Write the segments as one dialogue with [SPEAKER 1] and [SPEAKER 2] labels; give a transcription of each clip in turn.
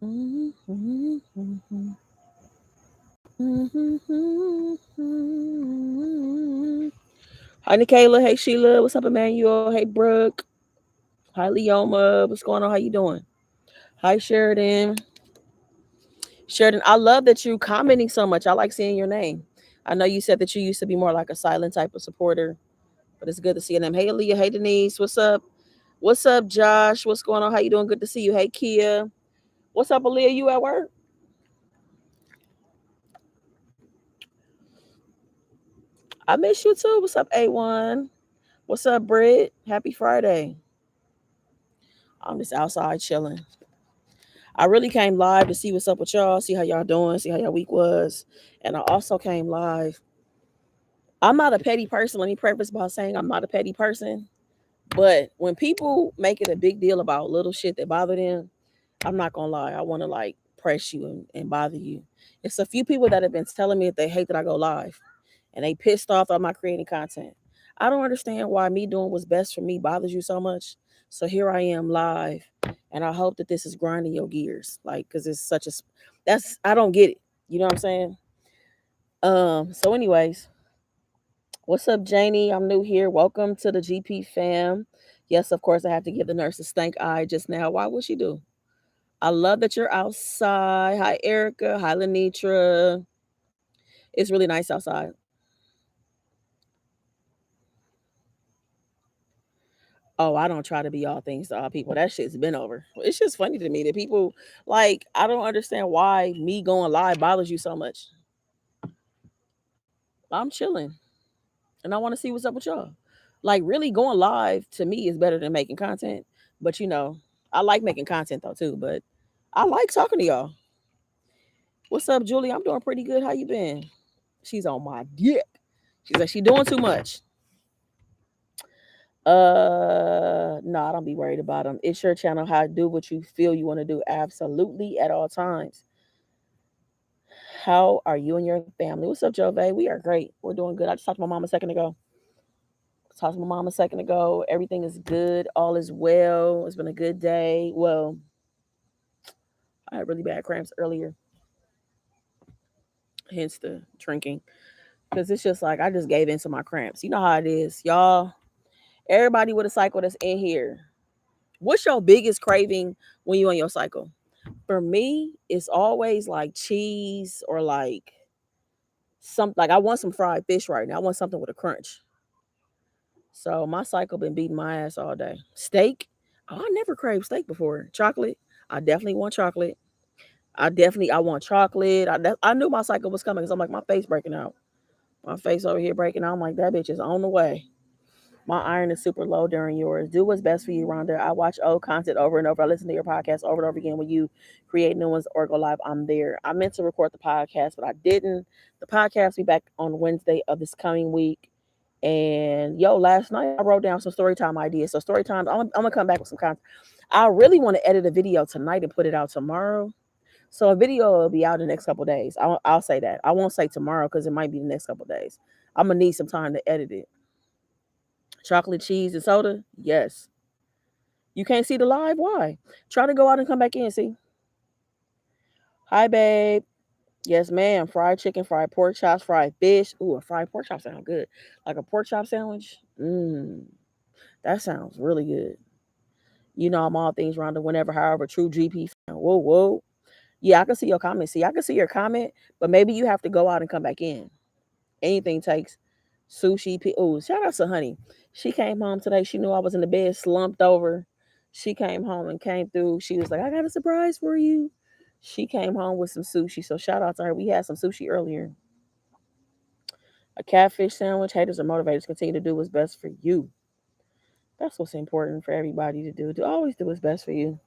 [SPEAKER 1] Hi, Nikayla. Hey, Sheila. What's up, Emmanuel? Hey, Brooke. Hi, Leoma. What's going on? How you doing? Hi, Sheridan. Sheridan, I love that you commenting so much. I like seeing your name. I know you said that you used to be more like a silent type of supporter, but it's good to see your name. Hey, Aaliyah. Hey, Denise. What's up? What's up, Josh? What's going on? How you doing? Good to see you. Hey, Kia. What's up, Aaliyah? You at work? I miss you too. What's up, A1? What's up, Britt? Happy Friday. I'm just outside chilling. I really came live to see what's up with y'all, see how y'all doing, see how y'all week was. And I also came live. I'm not a petty person. Let me preface by saying I'm not a petty person. But when people make it a big deal about little shit that bother them, I'm not gonna lie. I want to like press you and bother you. It's a few people that have been telling me that they hate that I go live, and they pissed off that I'm not creating content. I don't understand why me doing what's best for me bothers you so much. So here I am live, and I hope that this is grinding your gears, like, cause it's such a that's I don't get it. You know what I'm saying? So, anyways, what's up, Janie? I'm new here. Welcome to the GP fam. Yes, of course, I have to give the nurse a stank eye just now. Why would she do? I love that you're outside. Hi, Erica. Hi, Lenitra. It's really nice outside. Oh, I don't try to be all things to all people. That shit's been over. It's just funny to me that people like I don't understand why me going live bothers you so much. I'm chilling and I want to see what's up with y'all. Like really going live to me is better than making content. But I like making content though too. But I like talking to y'all. What's up, Julie? I'm doing pretty good. How you been? She's on my dick. She's like, she doing too much. No, I don't be worried about them. It's your channel. How do what you feel you want to do. Absolutely at all times. How are you and your family? What's up, Jove? We are great. We're doing good. I just talked to my mom a second ago. Talked to my mom a second ago. Everything is good. All is well. It's been a good day. Well, I had really bad cramps earlier, hence the drinking. Because it's just like I just gave in to my cramps. You know how it is, y'all. Everybody with a cycle that's in here. What's your biggest craving when you on your cycle? For me, it's always like cheese or like some like I want some fried fish right now. I want something with a crunch. So my cycle been beating my ass all day. Steak. Oh, I never craved steak before. Chocolate. I definitely want chocolate. I want chocolate. I knew my cycle was coming because I'm like my face breaking out. My face over here breaking out. I'm like that bitch is on the way. My iron is super low during yours. Do what's best for you, Rhonda. I watch old content over and over. I listen to your podcast over and over again. When you create new ones or go live, I'm there. I meant to record the podcast, but I didn't. The podcast will be back on Wednesday of this coming week. And last night I wrote down some story time ideas. So story time, I'm gonna come back with some content. I really want to edit a video tonight and put it out tomorrow. So a video will be out in the next couple of days. I'll say that. I won't say tomorrow because it might be the next couple of days. I'm gonna need some time to edit it. Chocolate, cheese, and soda? Yes. You can't see the live? Why? Try to go out and come back in, see? Hi, babe. Yes, ma'am. Fried chicken, fried pork chops, fried fish. Ooh, a fried pork chop sounds good. Like a pork chop sandwich? Mmm. That sounds really good. You know I'm all things Rhonda whenever, however, true GP fan. Whoa, whoa. Yeah, I can see your comment. See, I can see your comment, but maybe you have to go out and come back in. Anything takes sushi. Oh, shout out to Honey. She came home today. She knew I was in the bed, slumped over. She came home and came through. She was like, I got a surprise for you. She came home with some sushi. So shout out to her. We had some sushi earlier. A catfish sandwich. Haters are motivators. Continue to do what's best for you. That's what's important for everybody to do. To always do what's best for you.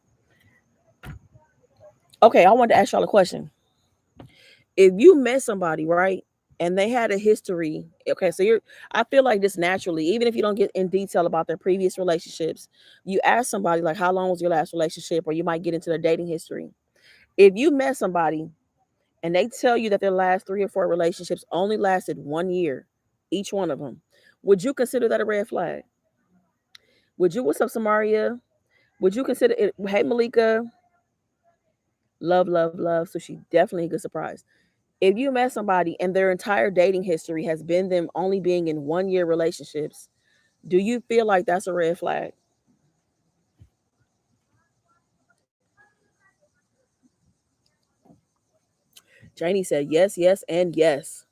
[SPEAKER 1] Okay, I wanted to ask y'all a question. If you met somebody, right, and they had a history, okay, so I feel like this naturally, even if you don't get in detail about their previous relationships, you ask somebody like, how long was your last relationship, or you might get into their dating history. If you met somebody and they tell you that their last 3 or 4 relationships only lasted 1 year, each one of them, would you consider that a red flag? Would you? What's up, Samaria? Would you consider it? Hey, Malika. Love, love, love. So she definitely a good surprise. If you met somebody and their entire dating history has been them only being in 1 year relationships, do you feel like that's a red flag? Janie said yes, yes, and yes.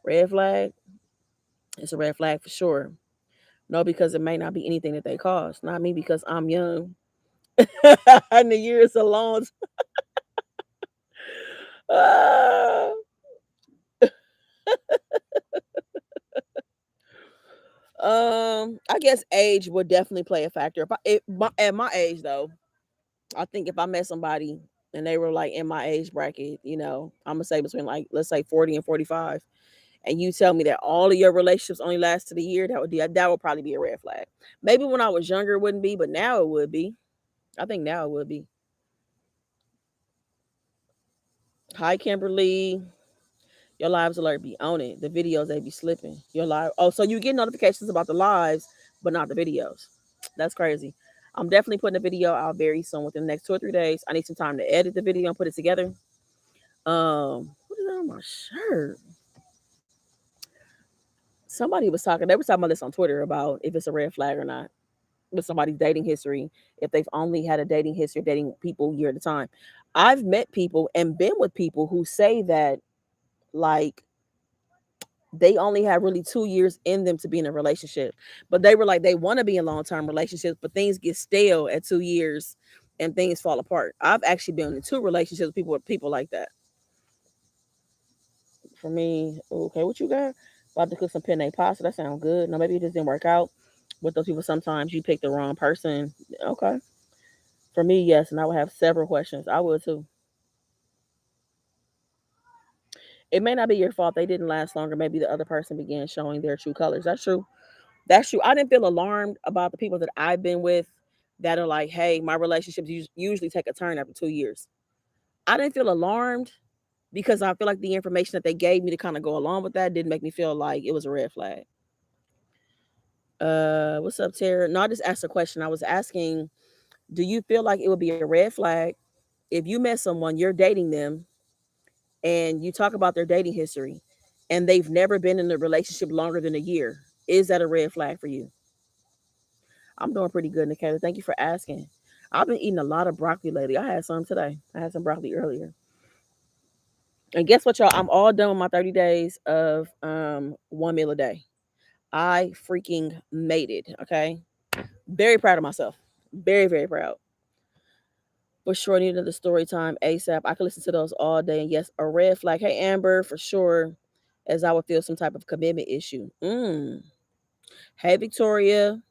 [SPEAKER 1] Red flag? It's a red flag for sure. No, because it may not be anything that they caused. Not me because I'm young. And the years alone. Ah. I guess age would definitely play a factor. At my age though, I think if I met somebody and they were like in my age bracket, I'm gonna say between like let's say 40 and 45, and you tell me that all of your relationships only lasted a year, that would probably be a red flag. Maybe when I was younger it wouldn't be, but now it would be. I think now it would be. Hi Kimberly. Your lives alert be on it. The videos they be slipping. Your live. Oh, so you get notifications about the lives, but not the videos. That's crazy. I'm definitely putting a video out very soon within the next 2 or 3 days. I need some time to edit the video and put it together. What is that on my shirt? Somebody was talking. They were talking about this on Twitter about if it's a red flag or not with somebody's dating history. If they've only had a dating history, dating people year at a time. I've met people and been with people who say that like they only have really 2 years in them to be in a relationship. But they were like, they want to be in long term relationships, but things get stale at 2 years and things fall apart. I've actually been in two relationships with people like that. For me, okay, what you got? About to cook some penne pasta. That sounds good. No, maybe it just didn't work out with those people. Sometimes you pick the wrong person. Okay. For me, yes, and I would have several questions. I would too. It may not be your fault they didn't last longer. Maybe the other person began showing their true colors. That's true. That's true. I didn't feel alarmed about the people that I've been with that are like, hey, my relationships usually take a turn after 2 years. I didn't feel alarmed because I feel like the information that they gave me to kind of go along with that didn't make me feel like it was a red flag. What's up, Tara? No, I just asked a question. I was asking, do you feel like it would be a red flag if you met someone, you're dating them, and you talk about their dating history, and they've never been in a relationship longer than a year? Is that a red flag for you? I'm doing pretty good, Nikita. Thank you for asking. I've been eating a lot of broccoli lately. I had some today. I had some broccoli earlier. And guess what, y'all? I'm all done with my 30 days of one meal a day. I freaking made it. Okay. Very proud of myself. Very, very proud. But sure needed the story time ASAP. I could listen to those all day. And yes, a red flag. Hey Amber, for sure. As I would feel some type of commitment issue. Hey Victoria.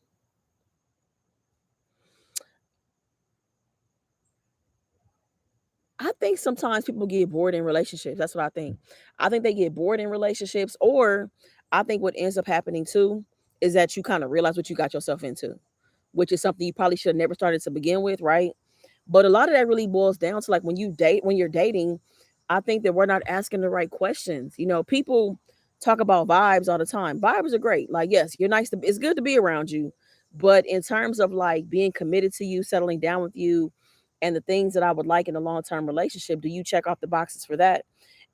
[SPEAKER 1] I think sometimes people get bored in relationships. That's what I think. I think they get bored in relationships, or I think what ends up happening too is that you kind of realize what you got yourself into, which is something you probably should have never started to begin with, right? But a lot of that really boils down to like when you're dating, I think that we're not asking the right questions. People talk about vibes all the time. Vibes are great. Like, yes, you're nice it's good to be around you. But in terms of like being committed to you, settling down with you, and the things that I would like in a long-term relationship, do you check off the boxes for that?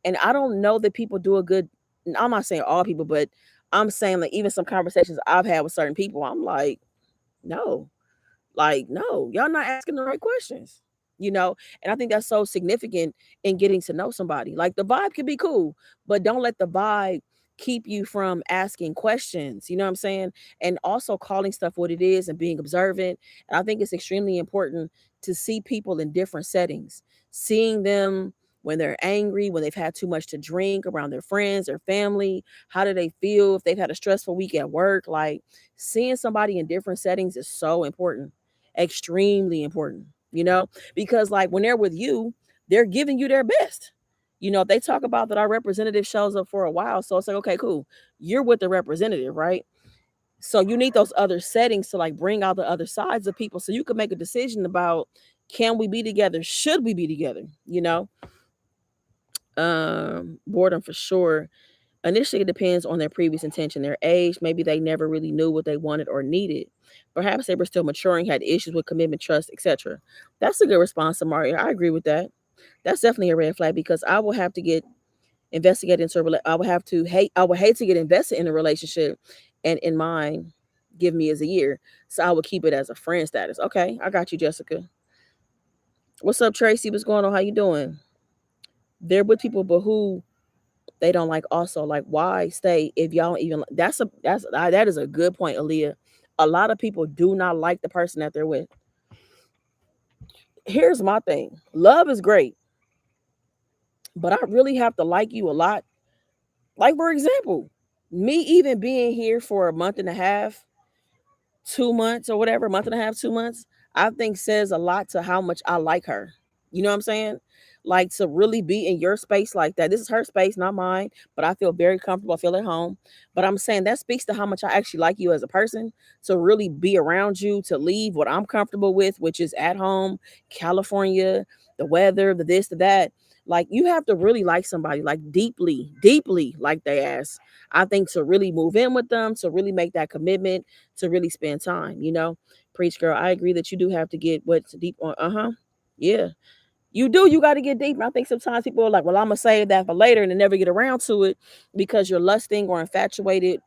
[SPEAKER 1] And I don't know that people do a good, I'm not saying all people, but I'm saying like even some conversations I've had with certain people, I'm like, no, like, no, y'all not asking the right questions, you know? And I think that's so significant in getting to know somebody. Like the vibe can be cool, but don't let the vibe keep you from asking questions. You know what I'm saying? And also calling stuff what it is and being observant. And I think it's extremely important to see people in different settings, seeing them when they're angry, when they've had too much to drink around their friends, their family. How do they feel if they've had a stressful week at work? Like seeing somebody in different settings is so important, extremely important, because like when they're with you, they're giving you their best. They talk about that our representative shows up for a while. So it's like, okay, cool. You're with the representative, right? So you need those other settings to like bring out the other sides of people so you can make a decision about can we be together? Should we be together? Boredom for sure. Initially, it depends on their previous intention, their age. Maybe they never really knew what they wanted or needed. Perhaps they were still maturing, had issues with commitment, trust, etc. That's a good response, Mario. I agree with that. That's definitely a red flag because I will have to get investigated into I would have to hate. I would hate to get invested in a relationship, and in mine, give me as a year. So I would keep it as a friend status. Okay, I got you, Jessica. What's up, Tracy? What's going on? How you doing? They're with people, but who they don't like also. Like, why stay if y'all don't even that is a good point, Aaliyah. A lot of people do not like the person that they're with. Here's my thing. Love is great, but I really have to like you a lot. Like, for example, me even being here for a month and a half, 2 months or whatever, a month and a half, 2 months, I think says a lot to how much I like her. You know what I'm saying? Like, to really be in your space like that. This is her space, not mine, but I feel very comfortable. I feel at home. But I'm saying that speaks to how much I actually like you as a person, to really be around you, to leave what I'm comfortable with, which is at home, California, the weather, the this, the that. Like, you have to really like somebody, like deeply, deeply like they ask. I think to really move in with them, to really make that commitment, to really spend time, you know. Preach, girl. I agree that you do have to get what's deep on. Uh-huh. Yeah. You do. You got to get deep. And I think sometimes people are like, well, I'm gonna save that for later and then never get around to it because you're lusting or infatuated,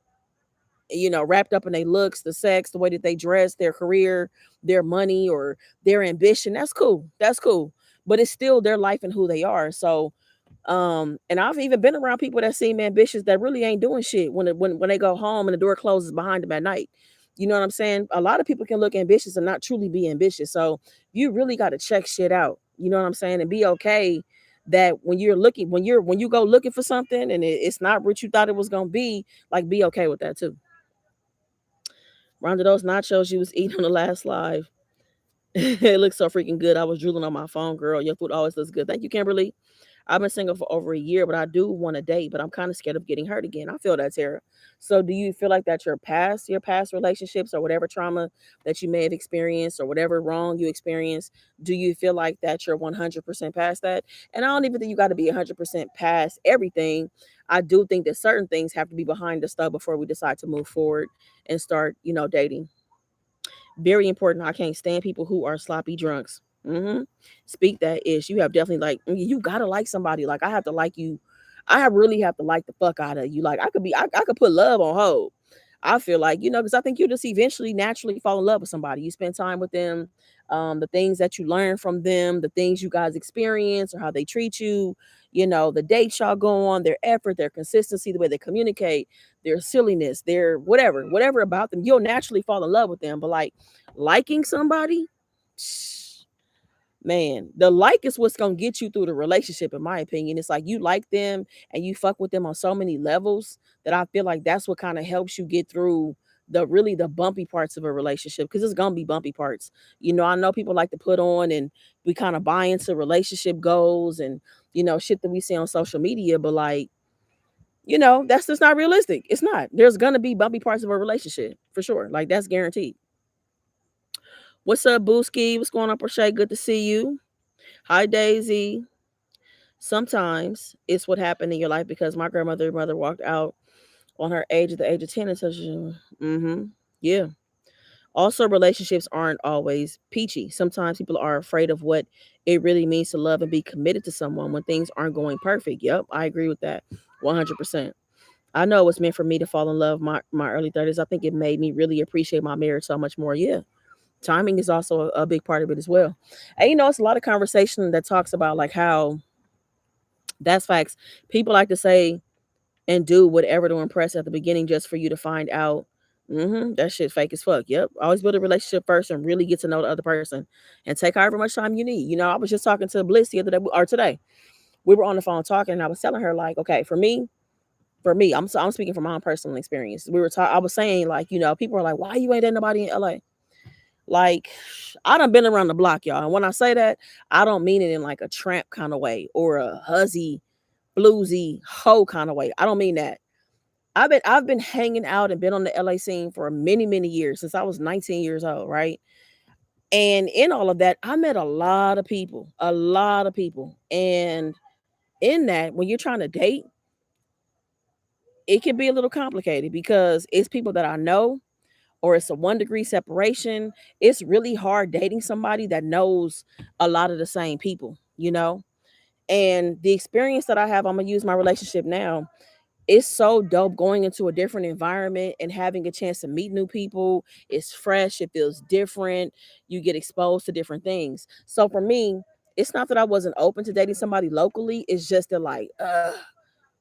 [SPEAKER 1] wrapped up in their looks, the sex, the way that they dress, their career, their money, or their ambition. That's cool. That's cool. But it's still their life and who they are. So and I've even been around people that seem ambitious that really ain't doing shit when they go home and the door closes behind them at night. You know what I'm saying? A lot of people can look ambitious and not truly be ambitious. So you really got to check shit out. You know what I'm saying? And be okay that when you go looking for something and it's not what you thought it was gonna be, like, be okay with that too. Rhonda, those nachos you was eating on the last live. It looks so freaking good. I was drooling on my phone, girl. Your food always looks good. Thank you, Kimberly. I've been single for over a year, but I do want to date, but I'm kind of scared of getting hurt again. I feel that, Tara. So do you feel like that your past relationships or whatever trauma that you may have experienced or whatever wrong you experienced, do you feel like that you're 100% past that? And I don't even think you got to be 100% past everything. I do think that certain things have to be behind us though before we decide to move forward and start, dating. Very important. I can't stand people who are sloppy drunks. Speak that ish. You have definitely you gotta like somebody. Like, I have to like you. Really have to like the fuck out of you. Like, I could put love on hold. I feel like, because I think you just eventually naturally fall in love with somebody. You spend time with them, the things that you learn from them, the things you guys experience or how they treat you, the dates y'all go on, their effort, their consistency, the way they communicate, their silliness, their whatever about them, you'll naturally fall in love with them. But like liking somebody, man, the like is what's gonna get you through the relationship, in my opinion. It's like you like them and you fuck with them on so many levels that I feel like that's what kind of helps you get through the bumpy parts of a relationship, because it's gonna be bumpy parts. I know people like to put on and we kind of buy into relationship goals and shit that we see on social media, but like, that's just not realistic. It's not. There's gonna be bumpy parts of a relationship for sure. Like, that's guaranteed. What's up, Booski? What's going on, Portia? Good to see you. Hi, Daisy. Sometimes it's what happened in your life because my mother walked out on her age at the age of 10 and says, yeah. Also, relationships aren't always peachy. Sometimes people are afraid of what it really means to love and be committed to someone when things aren't going perfect. Yep, I agree with that 100%. I know it's meant for me to fall in love my early 30s. I think it made me really appreciate my marriage so much more. Yeah. Timing is also a big part of it as well. And it's a lot of conversation that talks about like how that's facts. People like to say and do whatever to impress at the beginning just for you to find out. That shit fake as fuck. Yep. Always build a relationship first and really get to know the other person and take however much time you need. I was just talking to Bliss the other day or today. We were on the phone talking and I was telling her, like, okay, for me, I'm speaking from my own personal experience. I was saying, like, people are like, why you ain't dating nobody in LA? Like, I done been around the block, y'all. And when I say that, I don't mean it in like a tramp kind of way or a huzzy, bluesy hoe kind of way. I don't mean that. I've been hanging out and been on the LA scene for many, many years since I was 19 years old, right? And in all of that, I met a lot of people, a lot of people. And in that, when you're trying to date, it can be a little complicated because it's people that I know or it's a 1 degree separation. It's really hard dating somebody that knows a lot of the same people, you know? And the experience that I have, I'm gonna use my relationship now. It's so dope going into a different environment and having a chance to meet new people. It's fresh, it feels different. You get exposed to different things. So for me, it's not that I wasn't open to dating somebody locally. It's just that like,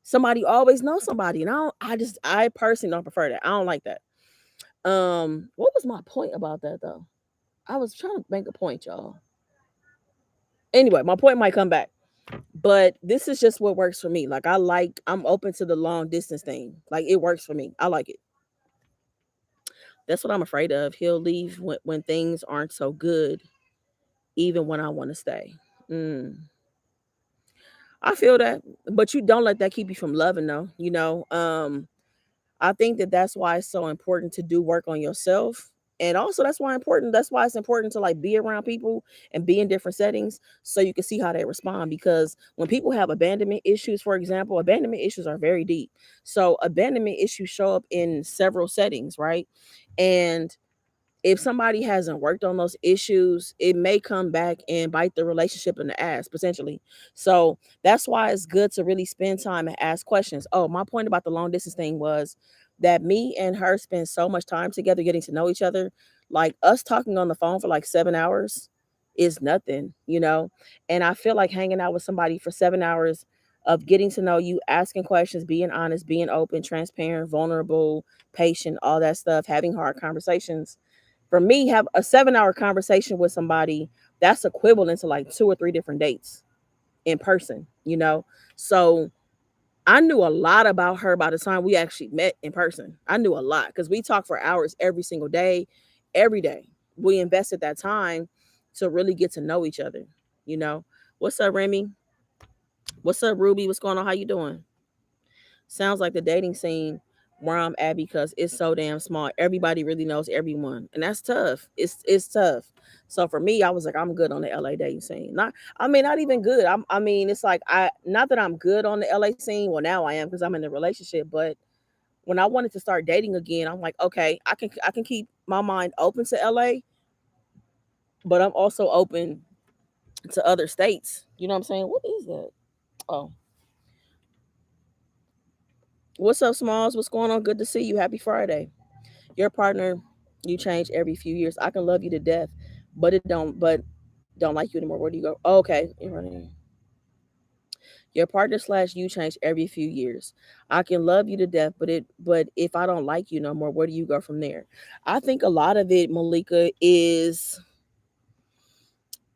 [SPEAKER 1] somebody always knows somebody, and I personally don't prefer that. I don't like that. What was my point about that though? I was trying to make a point, y'all. Anyway, my point might come back. But this is just what works for me. Like I'm open to the long distance thing. Like it works for me. I like it. That's what I'm afraid of. He'll leave when things aren't so good, even when I want to stay. Mm, I feel that, but you don't let that keep you from loving, though. I think that that's why it's so important to do work on yourself. And also that's why it's important to like be around people and be in different settings so you can see how they respond. Because when people have abandonment issues, for example, abandonment issues are very deep. So abandonment issues show up in several settings, right? And if somebody hasn't worked on those issues, it may come back and bite the relationship in the ass potentially. So that's why it's good to really spend time and ask questions. Oh, my point about the long distance thing was that me and her spend so much time together getting to know each other. Like us talking on the phone for like 7 hours is nothing, you know? And I feel like hanging out with somebody for 7 hours of getting to know you, asking questions, being honest, being open, transparent, vulnerable, patient, all that stuff, having hard conversations for me, have a 7 hour conversation with somebody that's equivalent to like 2 or 3 different dates in person, you know? So I knew a lot about her by the time we actually met in person. I knew a lot because we talked for hours every single day, every day. We invested that time to really get to know each other, you know? What's up, Remy? What's up, Ruby? What's going on? How you doing? Sounds like the dating scene where I'm at because it's so damn small. Everybody really knows everyone, and that's tough. It's tough. So for me, I was like, I'm good on the LA dating scene. Not even good. I mean, it's like not that I'm good on the LA scene. Well, now I am because I'm in a relationship. But when I wanted to start dating again, I'm like, okay, I can keep my mind open to LA, but I'm also open to other states. You know what I'm saying? What is that? Oh, what's up, Smalls? What's going on? Good to see you. Happy Friday. Your partner, you change every few years. I can love you to death, but don't like you anymore. Where do you go? Oh, okay. Your partner slash you change every few years. I can love you to death, but if I don't like you no more, where do you go from there? I think a lot of it, Malika, is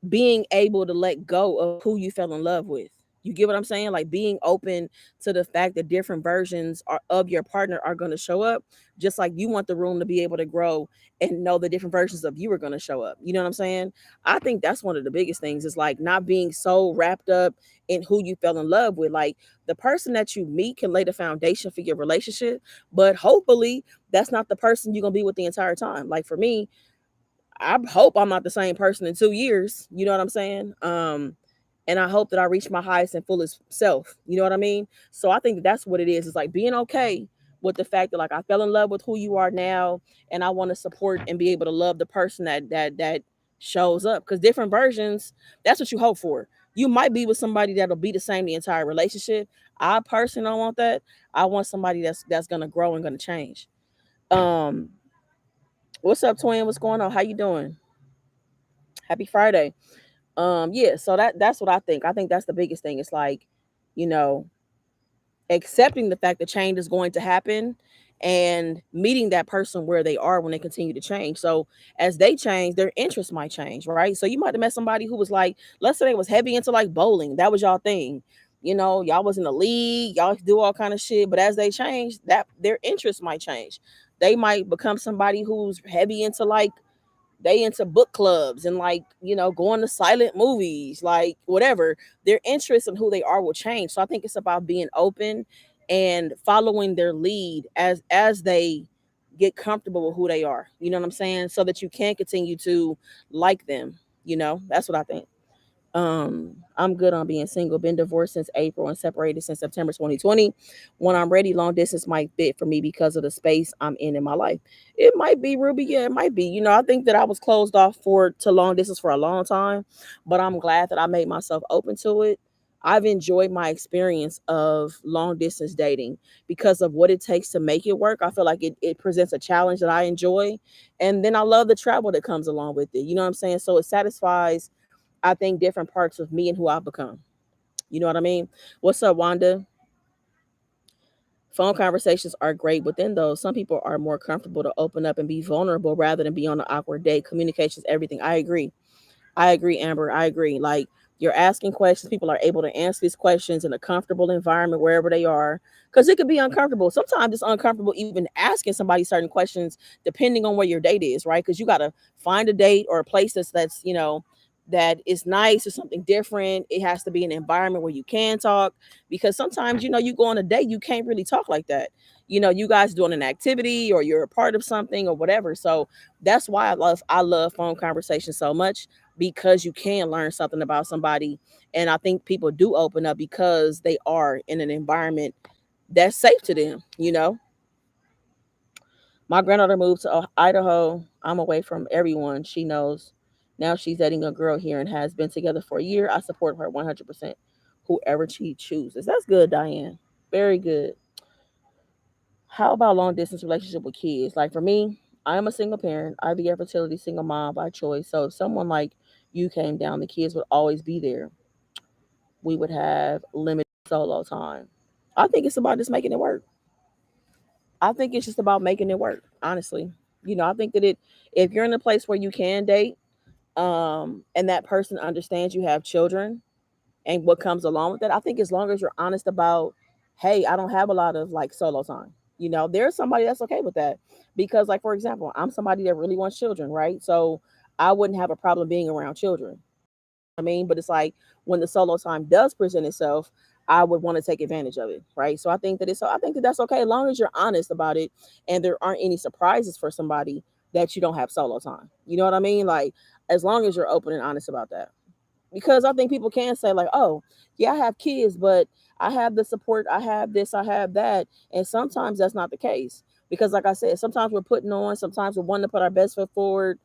[SPEAKER 1] being able to let go of who you fell in love with. You get what I'm saying? Like being open to the fact that different versions of your partner are going to show up, just like you want the room to be able to grow and know the different versions of you are going to show up. You know what I'm saying? I think that's one of the biggest things is like not being so wrapped up in who you fell in love with. Like the person that you meet can lay the foundation for your relationship, but hopefully that's not the person you're going to be with the entire time. Like for me, I hope I'm not the same person in 2 years. You know what I'm saying? And I hope that I reach my highest and fullest self. You know what I mean? So I think that's what it is. It's like being okay with the fact that like I fell in love with who you are now, and I want to support and be able to love the person that shows up. Because different versions, that's what you hope for. You might be with somebody that'll be the same the entire relationship. I personally don't want that. I want somebody that's gonna grow and gonna change. Um, what's up, twin? What's going on? How you doing? Happy Friday. Yeah, so that's what I think. I think that's the biggest thing. It's like, you know, accepting the fact that change is going to happen and meeting that person where they are when they continue to change. So as they change, their interests might change, right? So you might have met somebody who was like, let's say they was heavy into like bowling. That was y'all thing. You know, y'all was in the league, y'all do all kind of shit. But as they change, that their interests might change. They might become somebody who's heavy into like they into book clubs and like going to silent movies, like whatever their interests and who they are will change. So I think it's about being open and following their lead as they get comfortable with who they are, you know what I'm saying, so that you can continue to like them. That's what I think. I'm good on being single. Been divorced since April and separated since September 2020. When I'm ready, long distance might fit for me because of the space I'm in my life. It might be, Ruby. Yeah, it might be. I think that I was closed off for to long distance for a long time, but I'm glad that I made myself open to it. I've enjoyed my experience of long distance dating because of what it takes to make it work. I feel like it presents a challenge that I enjoy. And then I love the travel that comes along with it. You know what I'm saying? So it satisfies, I think, different parts of me and who I've become. You know what I mean? What's up, Wanda? Phone conversations are great within those. Some people are more comfortable to open up and be vulnerable rather than be on an awkward date. Communication is everything. I agree. I agree, Amber. I agree. Like, you're asking questions, people are able to answer these questions in a comfortable environment wherever they are. Because it could be uncomfortable. Sometimes it's uncomfortable even asking somebody certain questions, depending on where your date is, right? Because you got to find a date or a place that's that is nice or something different. It has to be an environment where you can talk. Because sometimes, you go on a date, you can't really talk like that. You guys doing an activity or you're a part of something or whatever. So that's why I love phone conversations so much, because you can learn something about somebody. And I think people do open up because they are in an environment that's safe to them. My granddaughter moved to Idaho. I'm away from everyone she knows. Now she's dating a girl here and has been together for a year. I support her 100%, whoever she chooses. That's good, Diane. Very good. How about long distance relationship with kids? Like, for me, I am a single parent, IVF fertility, single mom by choice. So if someone like you came down, the kids would always be there. We would have limited solo time. I think it's about just making it work. I think it's just about making it work, honestly. I think that if you're in a place where you can date, and that person understands you have children and what comes along with that, I think as long as you're honest about, hey, I don't have a lot of like solo time. There's somebody that's okay with that. Because, like, for example, I'm somebody that really wants children, right? So I wouldn't have a problem being around children. But it's like, when the solo time does present itself, I would want to take advantage of it, right? So I think that that's okay as long as you're honest about it, and there aren't any surprises for somebody that you don't have solo time. You know what I mean? Like, as long as you're open and honest about that. Because I think people can say, like, oh, yeah, I have kids, but I have the support, I have this, I have that. And sometimes that's not the case. Because, like I said, sometimes we're putting on, sometimes we're wanting to put our best foot forward.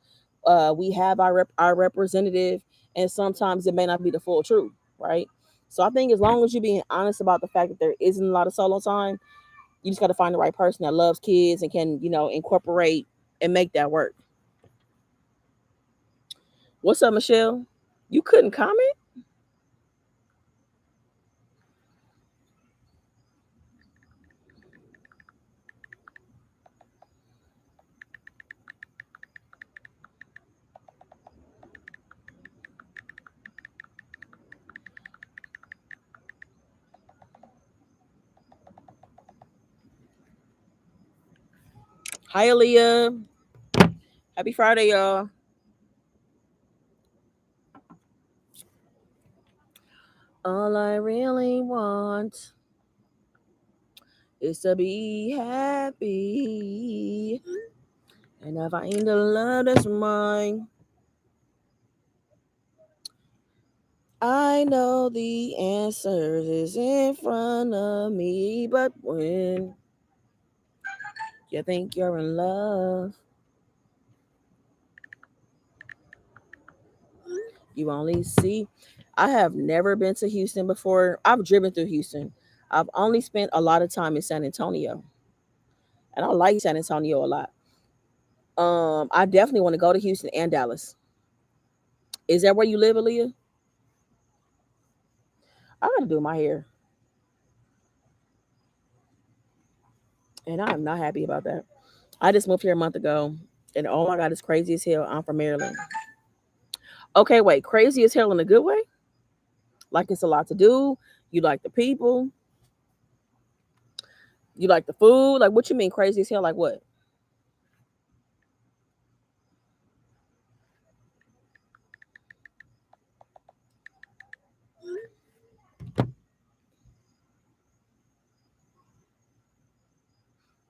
[SPEAKER 1] We have our representative, and sometimes it may not be the full truth, right? So I think as long as you're being honest about the fact that there isn't a lot of solo time, you just got to find the right person that loves kids and can, incorporate and make that work. What's up, Michelle? You couldn't comment? Hi, Aaliyah. Happy Friday, y'all. All I really want is to be happy. And I find the love that's mine. I know the answers is in front of me, but when you think you're in love, you only see. I have never been to Houston before. I've driven through Houston. I've only spent a lot of time in San Antonio, and I like San Antonio a lot. I definitely want to go to Houston and Dallas. Is that where you live, Aaliyah? I got to do my hair, and I am not happy about that. I just moved here a month ago, and oh my god, it's crazy as hell. I'm from Maryland. Okay, wait, crazy as hell in a good way? Like, it's a lot to do. You like the people. You like the food. Like, what you mean crazy as hell? Like, what?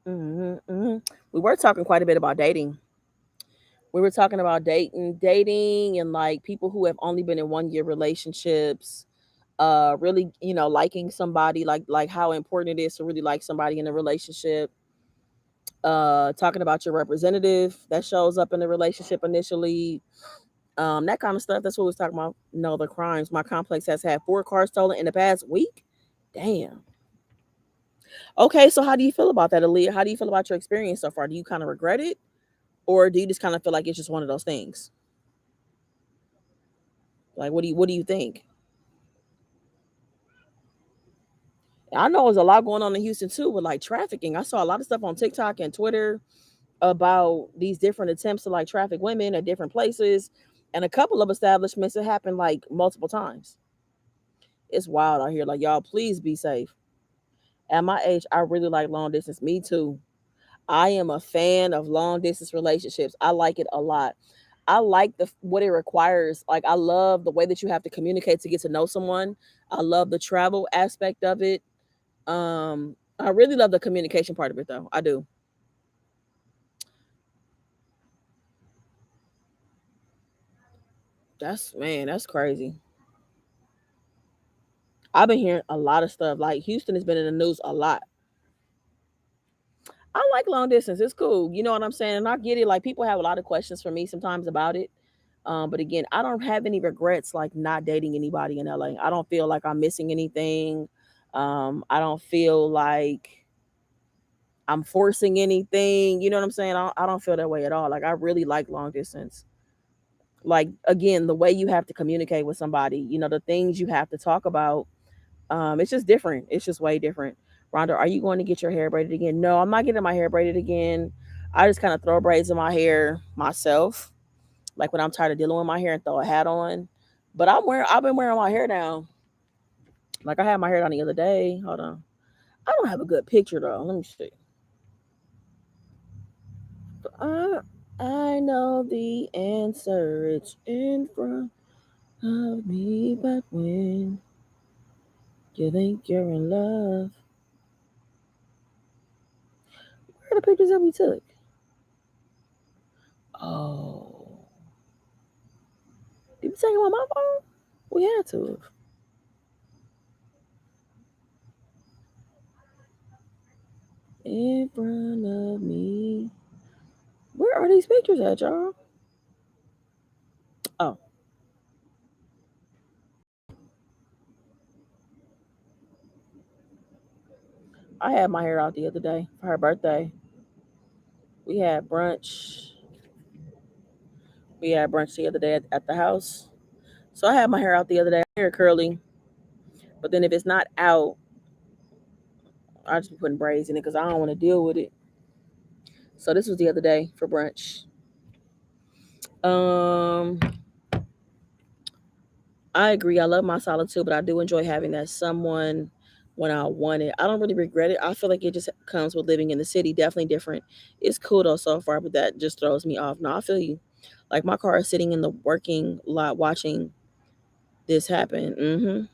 [SPEAKER 1] We were talking quite a bit about dating. We were talking about dating, and like people who have only been in 1 year relationships, really, liking somebody, like how important it is to really like somebody in a relationship. Talking about your representative that shows up in the relationship initially, that kind of stuff. That's what we was talking about. No, the crimes. My complex has had 4 cars stolen in the past week. Damn. Okay, so how do you feel about that, Aaliyah? How do you feel about your experience so far? Do you kind of regret it, or do you just kind of feel like it's just one of those things? Like, what do you think? I know there's a lot going on in Houston too with like trafficking. I saw a lot of stuff on TikTok and Twitter about these different attempts to like traffic women at different places, and a couple of establishments it happened like multiple times. It's wild out here. Like, y'all, please be safe. At my age, I really like long distance. Me too. I am a fan of long distance relationships. I like it a lot. I like the what it requires. Like, I love the way that you have to communicate to get to know someone. I love the travel aspect of it. I really love the communication part of it though. I do. That's man, that's crazy. I've been hearing a lot of stuff. Like Houston has been in the news a lot. I like long distance. It's cool. You know what I'm saying? And I get it. Like people have a lot of questions for me sometimes about it. But again, I don't have any regrets like not dating anybody in LA. I don't feel like I'm missing anything. I don't feel like I'm forcing anything. You know what I'm saying? I don't feel that way at all. Like I really like long distance. Like again, the way you have to communicate with somebody, the things you have to talk about, it's just different. It's just way different. Rhonda, are you going to get your hair braided again? No, I'm not getting my hair braided again. I just kind of throw braids in my hair myself, like when I'm tired of dealing with my hair and throw a hat on. But I've been wearing my hair down. Like I had my hair down the other day. Hold on. I don't have a good picture though. Let me see. I I know the answer. It's in front of me, but when you think you're in love, where are the pictures that we took? Oh, did we take them on my phone? We had to have. In front of me. Where are these pictures at, y'all? Oh, I had my hair out the other day for her birthday. We had brunch. We had brunch the other day at the house. So I had my hair out the other day. Hair curly, but then if it's not out, I just be putting braids in it because I don't want to deal with it. So this was the other day for brunch. Um, I agree. I love my solitude, but I do enjoy having that someone when I want it. I don't really regret it. I feel like it just comes with living in the city. Definitely different. It's cool though so far, but that just throws me off. No, I feel you. Like my car is sitting in the working lot watching this happen.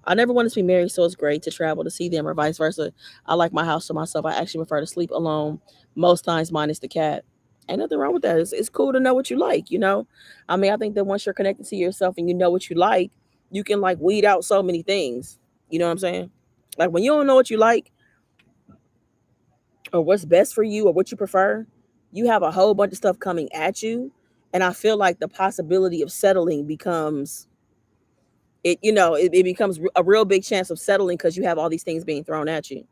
[SPEAKER 1] I never wanted to be married, so it's great to travel to see them or vice versa. I like my house to myself. I actually prefer to sleep alone most times, minus the cat. Ain't nothing wrong with that. It's cool to know what you like. I mean, I think that once you're connected to yourself and you know what you like, you can like weed out so many things. You know what I'm saying? Like when you don't know what you like or what's best for you or what you prefer, you have a whole bunch of stuff coming at you. And I feel like the possibility of settling becomes it becomes a real big chance of settling because you have all these things being thrown at you.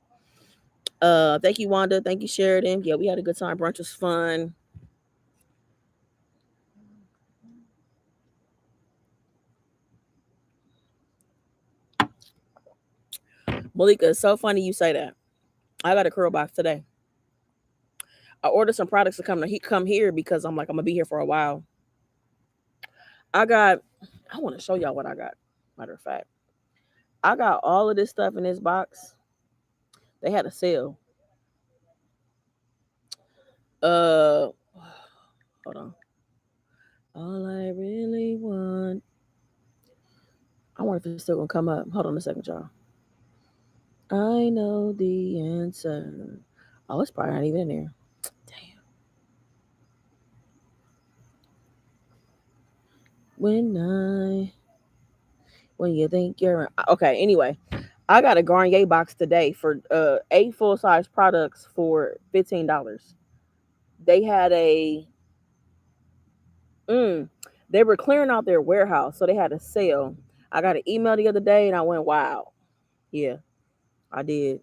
[SPEAKER 1] Thank you, Wanda. Thank you, Sheridan. Yeah, we had a good time. Brunch was fun. Malika, it's so funny you say that. I got a curl box today. I ordered some products to come here because I'm gonna be here for a while. I got. I want to show y'all what I got. Matter of fact, I got all of this stuff in this box. They had a sale. Uh, hold on. All I really want. I wonder if it's still gonna come up. Hold on a second, y'all. I know the answer. Oh, it's probably not even in there. Damn. When I when you think you're okay. Anyway, I got a Garnier box today for 8 full size products for $15. They had a mm, they were clearing out their warehouse, so they had a sale. I got an email the other day, and I went, "Wow, yeah, I did."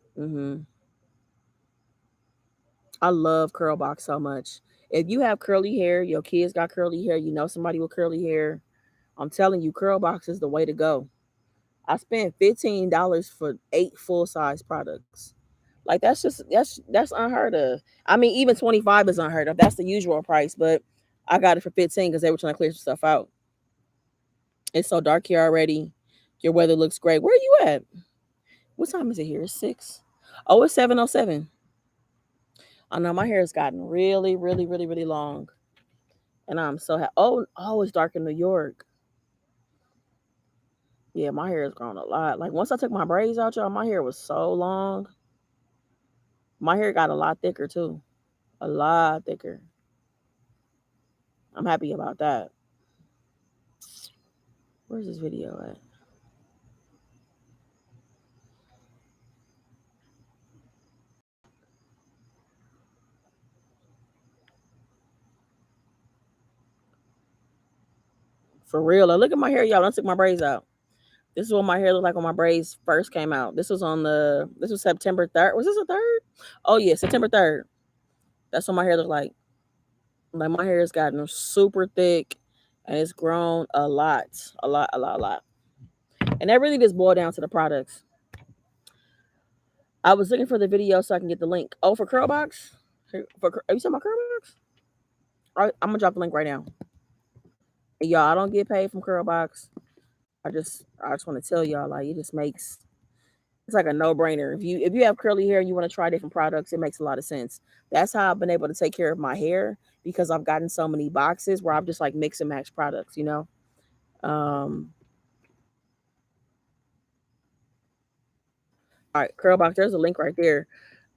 [SPEAKER 1] I love curl box so much. If you have curly hair, your kids got curly hair, you know somebody with curly hair. I'm telling you, curl box is the way to go. I spent $15 for 8 full size products. Like that's unheard of. I mean, even 25 is unheard of. That's the usual price, but I got it for 15 because they were trying to clear some stuff out. It's so dark here already. Your weather looks great. Where are you at? What time is it here? It's 6. Oh, it's 7:07. I know my hair has gotten really, really, really, really long. And I'm so happy. Oh, it's dark in New York. Yeah, my hair has grown a lot. Like once I took my braids out, y'all, my hair was so long. My hair got a lot thicker too. A lot thicker. I'm happy about that. Where's this video at? For real. Like, look at my hair, y'all. I took my braids out. This is what my hair looked like when my braids first came out. This was September 3rd. Was this the 3rd? Oh yeah, September 3rd. That's what my hair looked like. Like my hair has gotten super thick and it's grown a lot. A lot, a lot, a lot. And that really just boiled down to the products. I was looking for the video so I can get the link. Oh, for Curlbox? Are you talking about Curlbox? I'm gonna drop the link right now. And y'all, I don't get paid from Curlbox. I just want to tell y'all, like it just makes it's like a no brainer. If you have curly hair and you want to try different products, it makes a lot of sense. That's how I've been able to take care of my hair because I've gotten so many boxes where I'm just like mix and match products, you know. Um, all right, Curlbox, there's a link right there.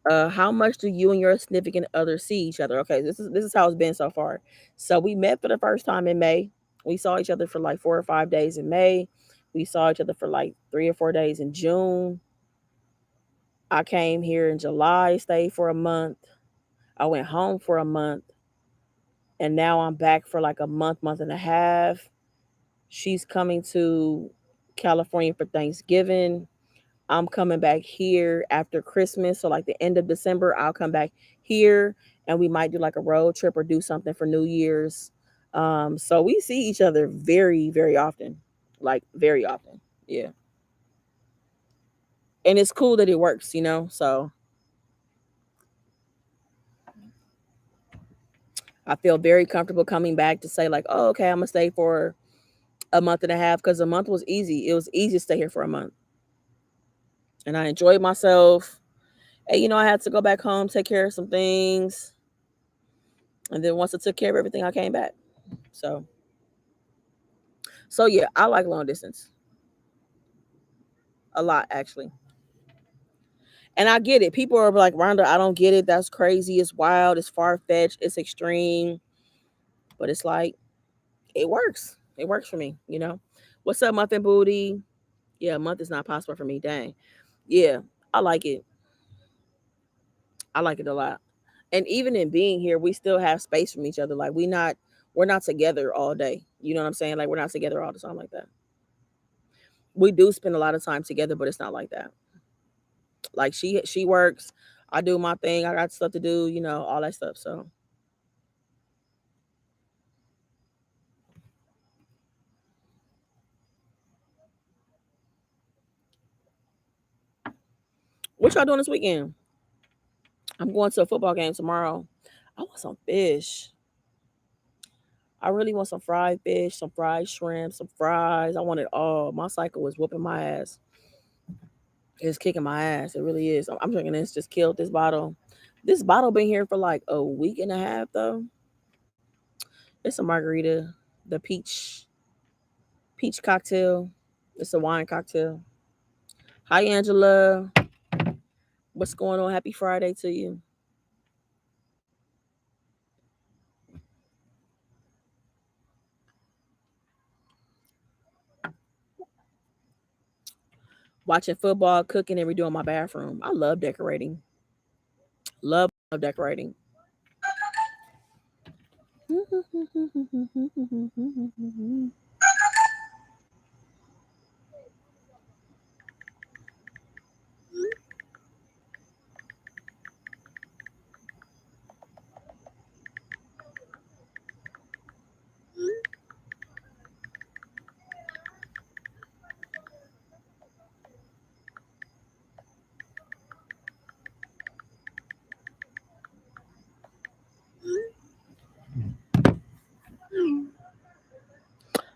[SPEAKER 1] How much do you and your significant other see each other? Okay, this is how it's been so far. So we met for the first time in May. We saw each other for like 4 or 5 days in May. We saw each other for like 3 or 4 days in June. I came here in July, stayed for a month. I went home for a month, and now I'm back for like a month, month and a half. She's coming to California for Thanksgiving. I'm coming back here after Christmas. So, like the end of December, I'll come back here and we might do like a road trip or do something for New Year's. So we see each other very, very often. Like, very often. Yeah. And it's cool that it works, you know? So I feel very comfortable coming back to say, like, oh, okay, I'm going to stay for a month and a half because a month was easy. It was easy to stay here for a month. And I enjoyed myself. And, I had to go back home, take care of some things. And then once I took care of everything, I came back. So, so yeah, I like long distance a lot, actually. And I get it. People are like, Rhonda, I don't get it. That's crazy. It's wild. It's far fetched. It's extreme. But it's like, it works. It works for me, you know? What's up, Muffin Booty? Yeah, a month is not possible for me. Dang. Yeah, I like it. I like it a lot. And even in being here, we still have space from each other. Like we're not together all day. You know what I'm saying? Like we're not together all the time like that. We do spend a lot of time together, but it's not like that. Like she works, I do my thing, I got stuff to do, all that stuff. So what y'all doing this weekend? I'm going to a football game tomorrow. I want some fish. I really want some fried fish, some fried shrimp, some fries. I want it all. My cycle is whooping my ass. It's kicking my ass. It really is. I'm drinking this. Just killed this bottle. This bottle been here for like a week and a half though. It's a margarita, the peach cocktail. It's a wine cocktail. Hi Angela. What's going on? Happy Friday to you. watching football, cooking, and redoing my bathroom. I love decorating. Love decorating.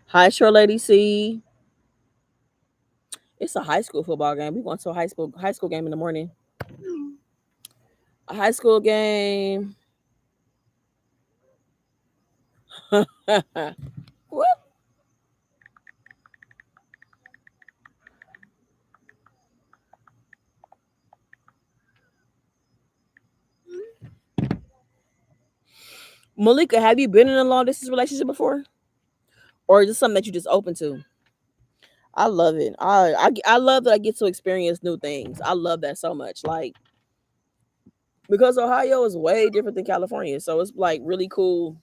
[SPEAKER 1] Hi, Shore Lady C. It's a high school football game. We going to a high school game in the morning. A high school game. What? Malika, have you been in a long distance relationship before, or is this something that you just open to? I love it. I love that I get to experience new things. I love that so much. Like because Ohio is way different than California, so it's like really cool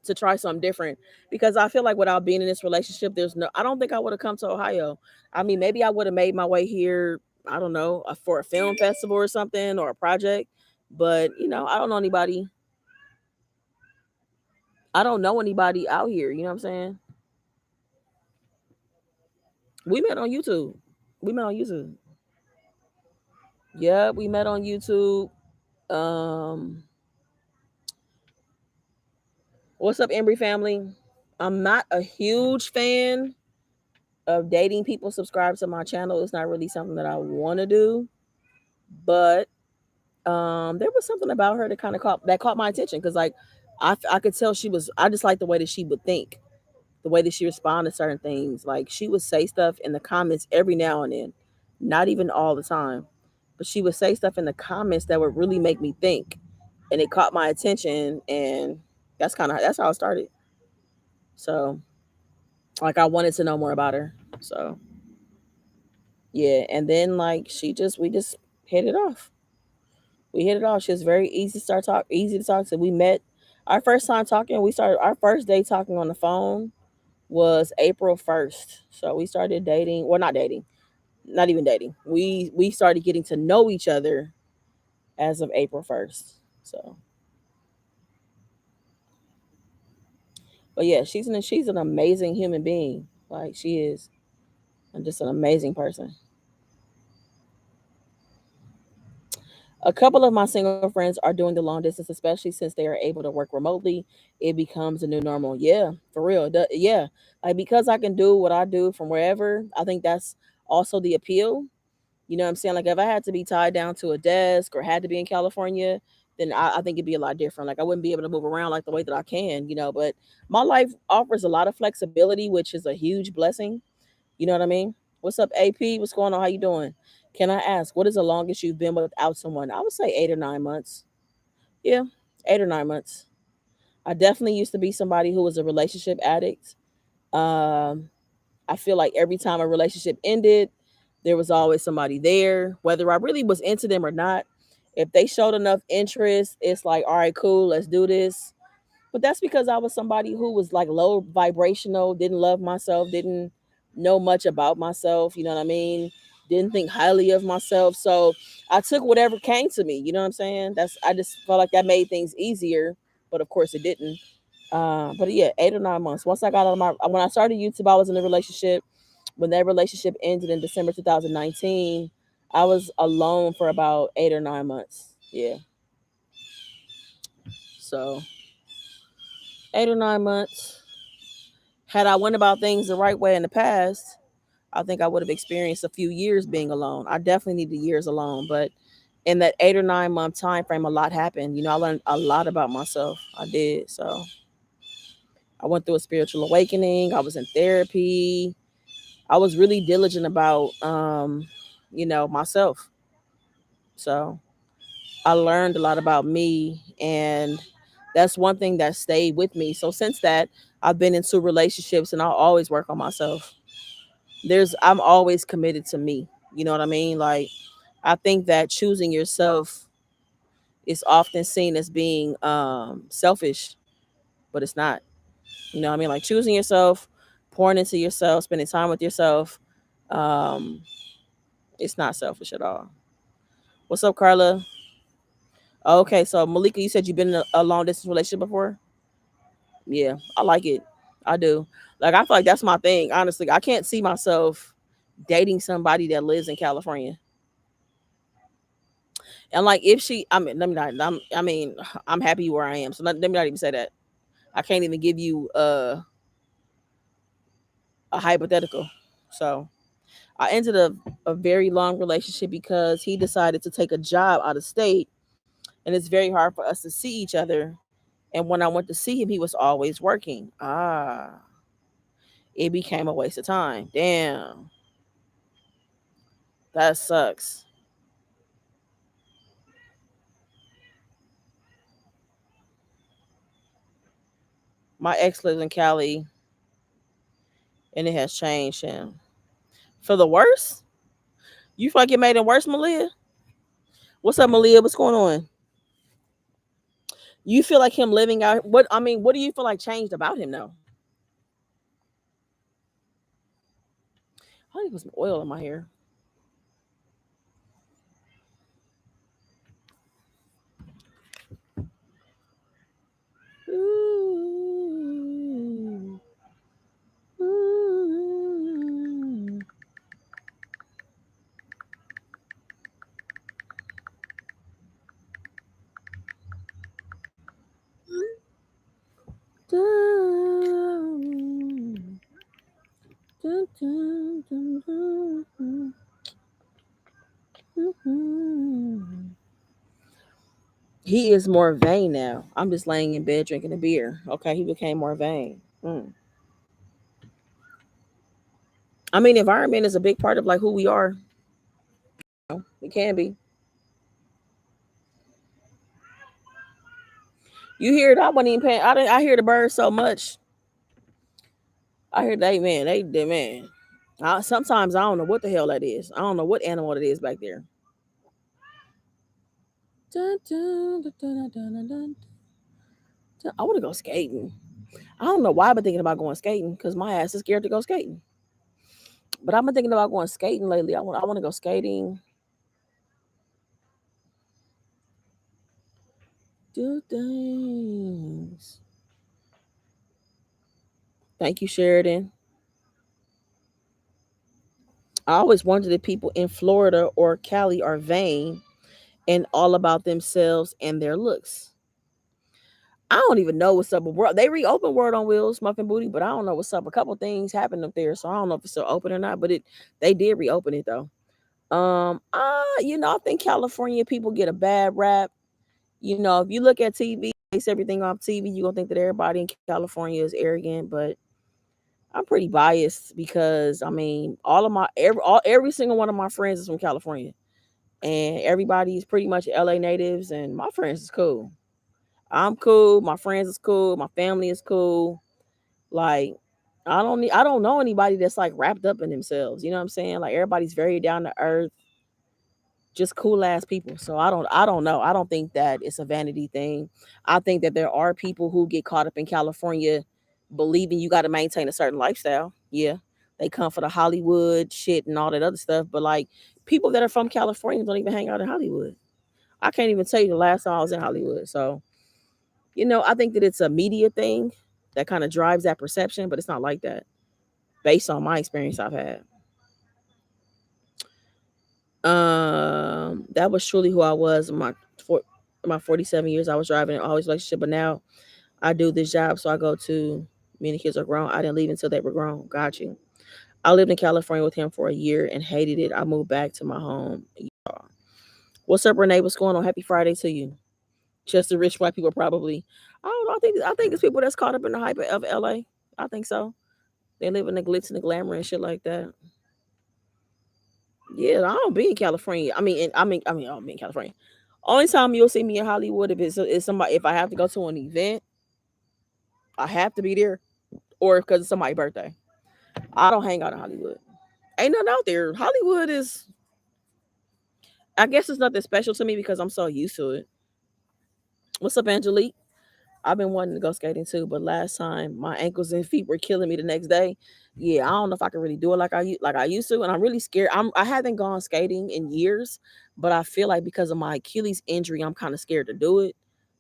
[SPEAKER 1] to try something different. Because I feel like without being in this relationship, I don't think I would have come to Ohio. I mean, maybe I would have made my way here. I don't know, for a film festival or something or a project, but I don't know anybody. I don't know anybody out here. You know what I'm saying? We met on YouTube. We met on YouTube. Yeah, we met on YouTube. Um, what's up, Embry family? I'm not a huge fan of dating people subscribe to my channel. It's not really something that I want to do, but there was something about her that kind of caught my attention because like I could tell she was. I just like the way that she would think, the way that she responded to certain things. Like she would say stuff in the comments every now and then, not even all the time, but she would say stuff in the comments that would really make me think, and it caught my attention, and that's how it started. So like I wanted to know more about her. So yeah, and then like we just hit it off. We hit it off. She was very easy to talk to. We met our first time talking. We started our first day talking on the phone was April 1st. So we started dating. Well, not dating, not even dating. We started getting to know each other as of April 1st. So, but yeah, she's an amazing human being. Like she is, and just an amazing person. A couple of my single friends are doing the long distance, especially since they are able to work remotely. It becomes a new normal. Yeah, for real. Yeah, like because I can do what I do from wherever. I think that's also the appeal. You know what I'm saying? Like if I had to be tied down to a desk or had to be in California, then I think it'd be a lot different. Like I wouldn't be able to move around like the way that I can. But my life offers a lot of flexibility, which is a huge blessing. You know what I mean? What's up, AP? What's going on? How you doing? Can I ask, what is the longest you've been without someone? I would say 8 or 9 months. Yeah, 8 or 9 months. I definitely used to be somebody who was a relationship addict. Um, I feel like every time a relationship ended, there was always somebody there, whether I really was into them or not. If they showed enough interest, it's like, all right, cool, let's do this. But that's because I was somebody who was like low vibrational, didn't love myself, didn't know much about myself, you know what I mean? Didn't think highly of myself. So I took whatever came to me, you know what I'm saying? I just felt like that made things easier, but of course it didn't. But yeah, 8 or 9 months. Once I got out of when I started YouTube, I was in a relationship. When that relationship ended in December 2019, I was alone for about 8 or 9 months. Yeah. So 8 or 9 months. Had I went about things the right way in the past, I think I would have experienced a few years being alone. I definitely needed years alone, but in that 8 or 9 month time frame, a lot happened. I learned a lot about myself. I did. So I went through a spiritual awakening. I was in therapy. I was really diligent about myself. So I learned a lot about me, and that's one thing that stayed with me. So since that, I've been in two relationships, and I'll always work on myself. I'm always committed to me. You know what I mean? Like I think that choosing yourself is often seen as being selfish, but it's not. You know what I mean? Like choosing yourself, pouring into yourself, spending time with yourself, um, it's not selfish at all. What's up, Carla? Okay, so Malika, you said you've been in a long distance relationship before? Yeah, I like it. I do. Like I feel like that's my thing. Honestly, I can't see myself dating somebody that lives in California. And like if she, I mean, let me not. I mean, I'm happy where I am. So let me not even say that. I can't even give you a hypothetical. So I ended a very long relationship because he decided to take a job out of state, and it's very hard for us to see each other. And when I went to see him, he was always working. It became a waste of time. Damn, that sucks. My ex lives in Cali, and it has changed him for the worse. You feel like it made him worse, Malia? What's up, Malia? What's going on? You feel like him living out? What I mean, what do you feel like changed about him though? I need to put some oil in my hair. Ooh, ooh, dun, dun, dun, dun, dun, dun, dun. He is more vain now. I'm just laying in bed drinking a beer. Okay, he became more vain. I mean, environment is a big part of like who we are. It can be. You hear it? I wasn't even paying. I didn't. I hear the birds so much. I hear they man. They man. Sometimes I don't know what the hell that is. I don't know what animal it is back there. Dun, dun, dun, dun, dun, dun, dun, dun. I want to go skating. I don't know why I've been thinking about going skating because my ass is scared to go skating. But I've been thinking about going skating lately. I want to go skating. Do things. Thank you, Sheridan. I always wondered if people in Florida or Cali are vain and all about themselves and their looks. I don't even know what's up with world. They reopened World on Wheels, Muffin Booty, but I don't know what's up. A couple things happened up there, so I don't know if it's still open or not. But they did reopen it though. I think California people get a bad rap. If you look at TV, base everything off TV, you're gonna think that everybody in California is arrogant, but I'm pretty biased because I mean all of my every single one of my friends is from California. And everybody's pretty much LA natives, and my friends is cool. I'm cool, my friends is cool, my family is cool. Like I don't know anybody that's like wrapped up in themselves. You know what I'm saying? Like everybody's very down to earth, just cool ass people. So I don't know. I don't think that it's a vanity thing. I think that there are people who get caught up in California believing you got to maintain a certain lifestyle. Yeah. They come for the Hollywood shit and all that other stuff, but like people that are from California don't even hang out in Hollywood. I can't even tell you the last time I was in Hollywood. So, I think that it's a media thing that kind of drives that perception, but it's not like that based on my experience I've had. That was truly who I was for my 47 years. I was driving an always relationship, but now I do this job, so I go to. Me and the kids are grown. I didn't leave until they were grown. Got you. I lived in California with him for a year and hated it. I moved back to my home. What's up, Renee? What's going on? Happy Friday to you. Just the rich white people, probably. I don't know. I think it's people that's caught up in the hype of LA. I think so. They live in the glitz and the glamour and shit like that. Yeah, I don't be in California. I don't be in California. Only time you'll see me in Hollywood if somebody if I have to go to an event, I have to be there, or because it's somebody's birthday. I don't hang out in Hollywood. Ain't nothing out there. Hollywood is, I guess it's nothing special to me because I'm so used to it. What's up, Angelique? I've been wanting to go skating too, but last time my ankles and feet were killing me the next day. Yeah, I don't know if I can really do it like I used to, and I'm really scared. I haven't gone skating in years, but I feel like because of my Achilles injury, I'm kind of scared to do it.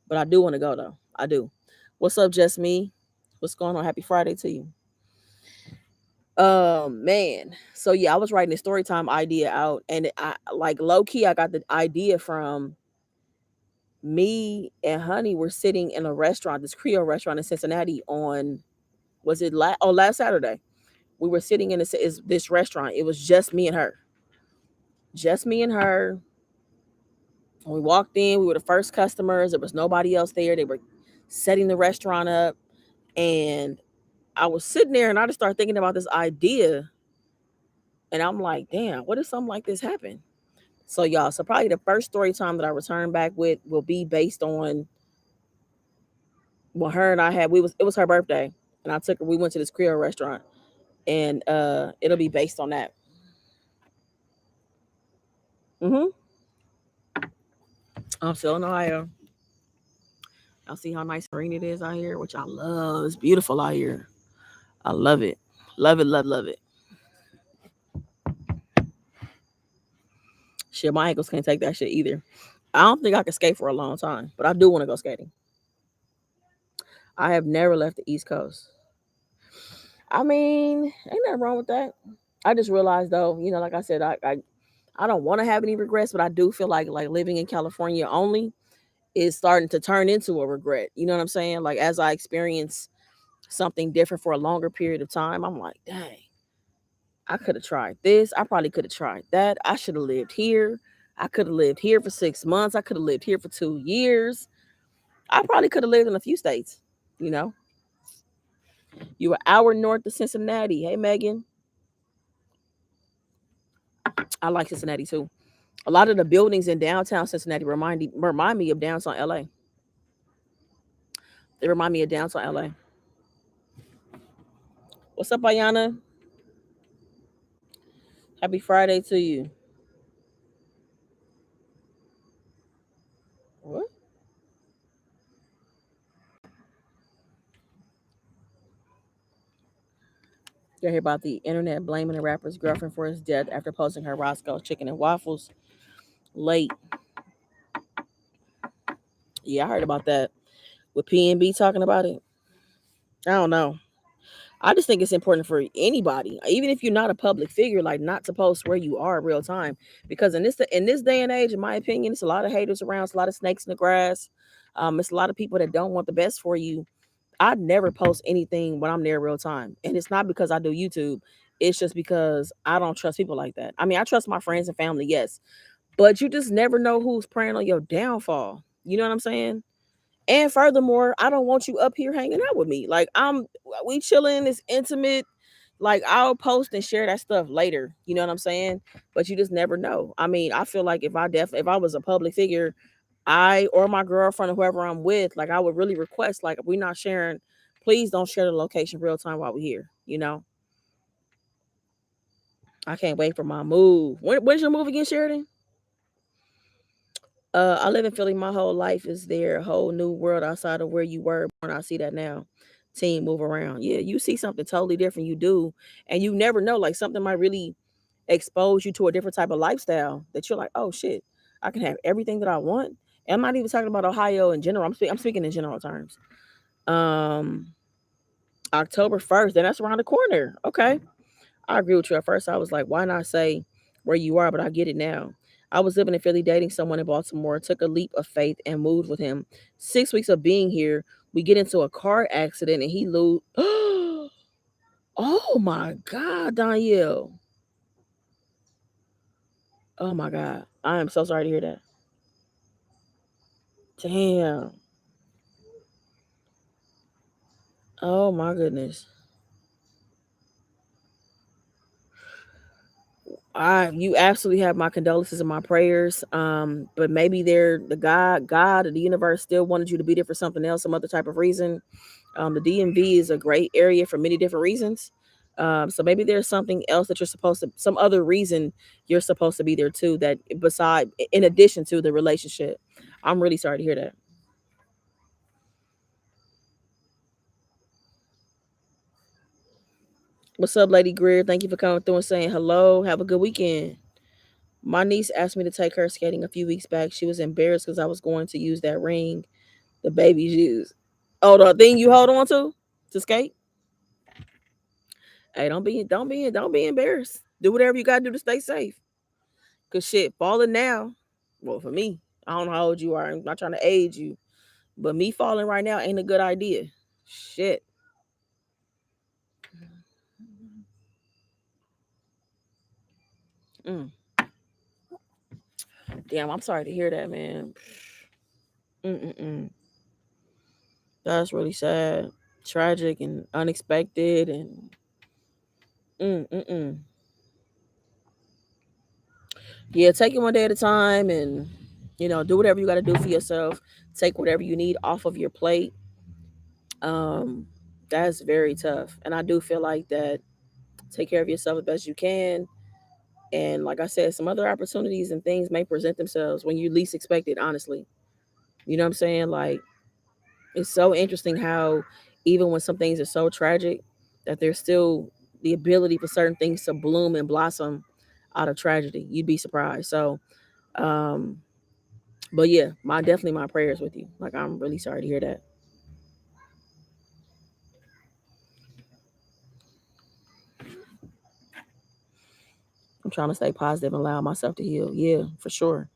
[SPEAKER 1] But I do want to go though. I do. What's up, Just Me? What's going on? Happy Friday to you. Man. So yeah, I was writing a story time idea out, and I like low key. I got the idea from me and Honey were sitting in a restaurant, this Creole restaurant in Cincinnati on was it last Saturday. We were sitting in this restaurant. It was just me and her. Just me and her. When we walked in, we were the first customers. There was nobody else there. They were setting the restaurant up. And I was sitting there and I just started thinking about this idea. And I'm like, damn, what if something like this happened? So y'all, so probably the first story time that I return back with will be based on what her and I had. It was her birthday. And I took her, we went to this Creole restaurant. And it'll be based on that. Mm-hmm. I'm still in Ohio. Y'all see how nice and green it is out here, which I love. It's beautiful out here. I love it. Love it, love it. Shit, my ankles can't take that shit either. I don't think I can skate for a long time, but I do want to go skating. I have never left the East Coast. I mean, ain't nothing wrong with that. I just realized though, like I said, I don't want to have any regrets, but I do feel like living in California only is starting to turn into a regret. You know what I'm saying? Like as I experience something different for a longer period of time, I'm like, dang, I could have tried this. I probably could have tried that. I should have lived here. I could have lived here for 6 months. I could have lived here for 2 years. I probably could have lived in a few states. You know, you were an hour north of Cincinnati. Hey, Megan. I like Cincinnati too. A lot of the buildings in downtown Cincinnati remind me of downtown LA. They remind me of downtown LA. What's up, Ayana? Happy Friday to you. What? You hear about the internet blaming the rapper's girlfriend for his death after posting her Roscoe's chicken and waffles late. Yeah, I heard about that. With PNB talking about it. I don't know. I just think it's important for anybody, even if you're not a public figure, like not to post where you are in real time, because in this day and age, in my opinion, it's a lot of haters around, it's a lot of snakes in the grass. It's a lot of people that don't want the best for you. I'd never post anything when I'm there real time, and it's not because I do YouTube. It's just because I don't trust people like that. I mean, I trust my friends and family, yes, but you just never know who's preying on your downfall. You know what I'm saying? And furthermore, I don't want you up here hanging out with me. Like we chilling, it's intimate. Like I'll post and share that stuff later. You know what I'm saying? But you just never know. I mean, I feel like if I was a public figure, I or my girlfriend or whoever I'm with, like I would really request, like if we're not sharing, please don't share the location real time while we're here. I can't wait for my move. When's your move again, Sheridan? I live in Philly. My whole life is there. A whole new world outside of where you were born. I see that now. Team move around. Yeah, you see something totally different. You do, and you never know. Like something might really expose you to a different type of lifestyle that you're like, oh shit, I can have everything that I want. And I'm not even talking about Ohio in general. I'm speaking in general terms. Um, October 1st, then that's around the corner. Okay. I agree with you. At first, I was like, why not say where you are? But I get it now. I was living in Philly, dating someone in Baltimore, took a leap of faith and moved with him. 6 weeks of being here, we get into a car accident and he lose. Oh my God, Danielle. Oh my God. I am so sorry to hear that. Damn. Oh my goodness. You absolutely have my condolences and my prayers. But maybe they're the God or the universe still wanted you to be there for something else, some other type of reason. The DMV is a great area for many different reasons. So maybe there's something else that you're supposed to, some other reason you're supposed to be there too, that beside, in addition to the relationship. I'm really sorry to hear that. What's up, Lady Greer? Thank you for coming through and saying hello. Have a good weekend. My niece asked me to take her skating a few weeks back. She was embarrassed because I was going to use that ring the babies use. Oh, the thing you hold on to skate. Hey, don't be embarrassed. Do whatever you gotta do to stay safe. Cause shit, falling now. Well, for me, I don't know how old you are. I'm not trying to age you, but me falling right now ain't a good idea. Shit. Mm. Damn, I'm sorry to hear that, man. Mm-mm-mm. That's really sad, tragic, and unexpected, and mm-mm-mm. Yeah, take it one day at a time, and do whatever you got to do for yourself. Take whatever you need off of your plate. Um, that's very tough, and I do feel like that. Take care of yourself as best you can, and like I said, some other opportunities and things may present themselves when you least expect it. Honestly, you know what I'm saying? Like, it's so interesting how even when some things are so tragic, that there's still the ability for certain things to bloom and blossom out of tragedy. You'd be surprised. So, um, but yeah, definitely my prayers with you. Like, I'm really sorry to hear that. I'm trying to stay positive and allow myself to heal. Yeah, for sure.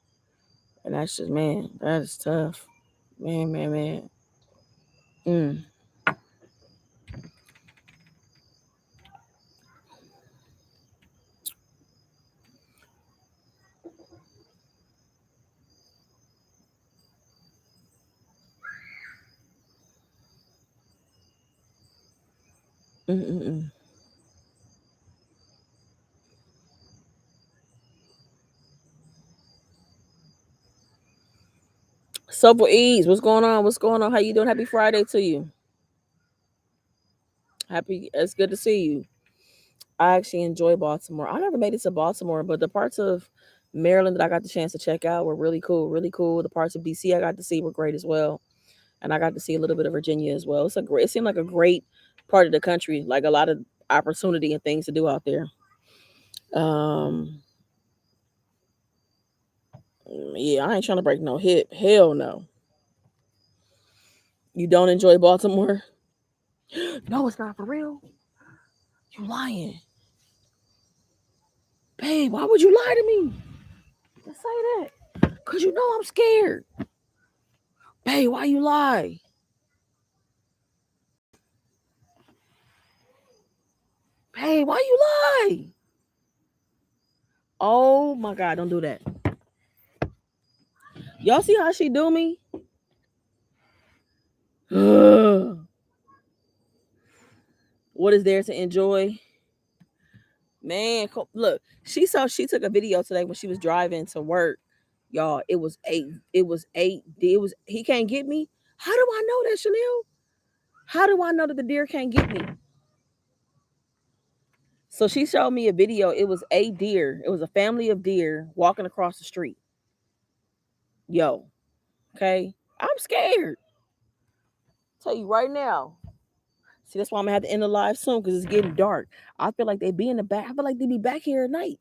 [SPEAKER 1] And that's just, man, that is tough. Man, man, man. Mm, mm, mm, mm. Supple Ease, what's going on? What's going on? How you doing? Happy Friday to you. Happy. It's good to see you. I actually enjoy Baltimore. I never made it to Baltimore, but the parts of Maryland that I got the chance to check out were really cool. Really cool. The parts of DC I got to see were great as well, and I got to see a little bit of Virginia as well. It seemed like a great part of the country, like a lot of opportunity and things to do out there. Um, yeah, I ain't trying to break no hip. Hell no. You don't enjoy Baltimore? No, it's not for real. You lying, babe? Why would you lie to me? Just say that, cause you know I'm scared, babe. Why you lie, babe? Why you lie? Oh my god, don't do that. Y'all see how she do me? What is there to enjoy? Man, look, she took a video today when she was driving to work. Y'all, it was he can't get me. How do I know that, Chanel? How do I know that the deer can't get me? So she showed me a video. It was a deer. It was a family of deer walking across the street. Yo, okay. I'm scared. Tell you right now. See, that's why I'm gonna have to end the live soon because it's getting dark. I feel like they be in the back. I feel like they be back here at night.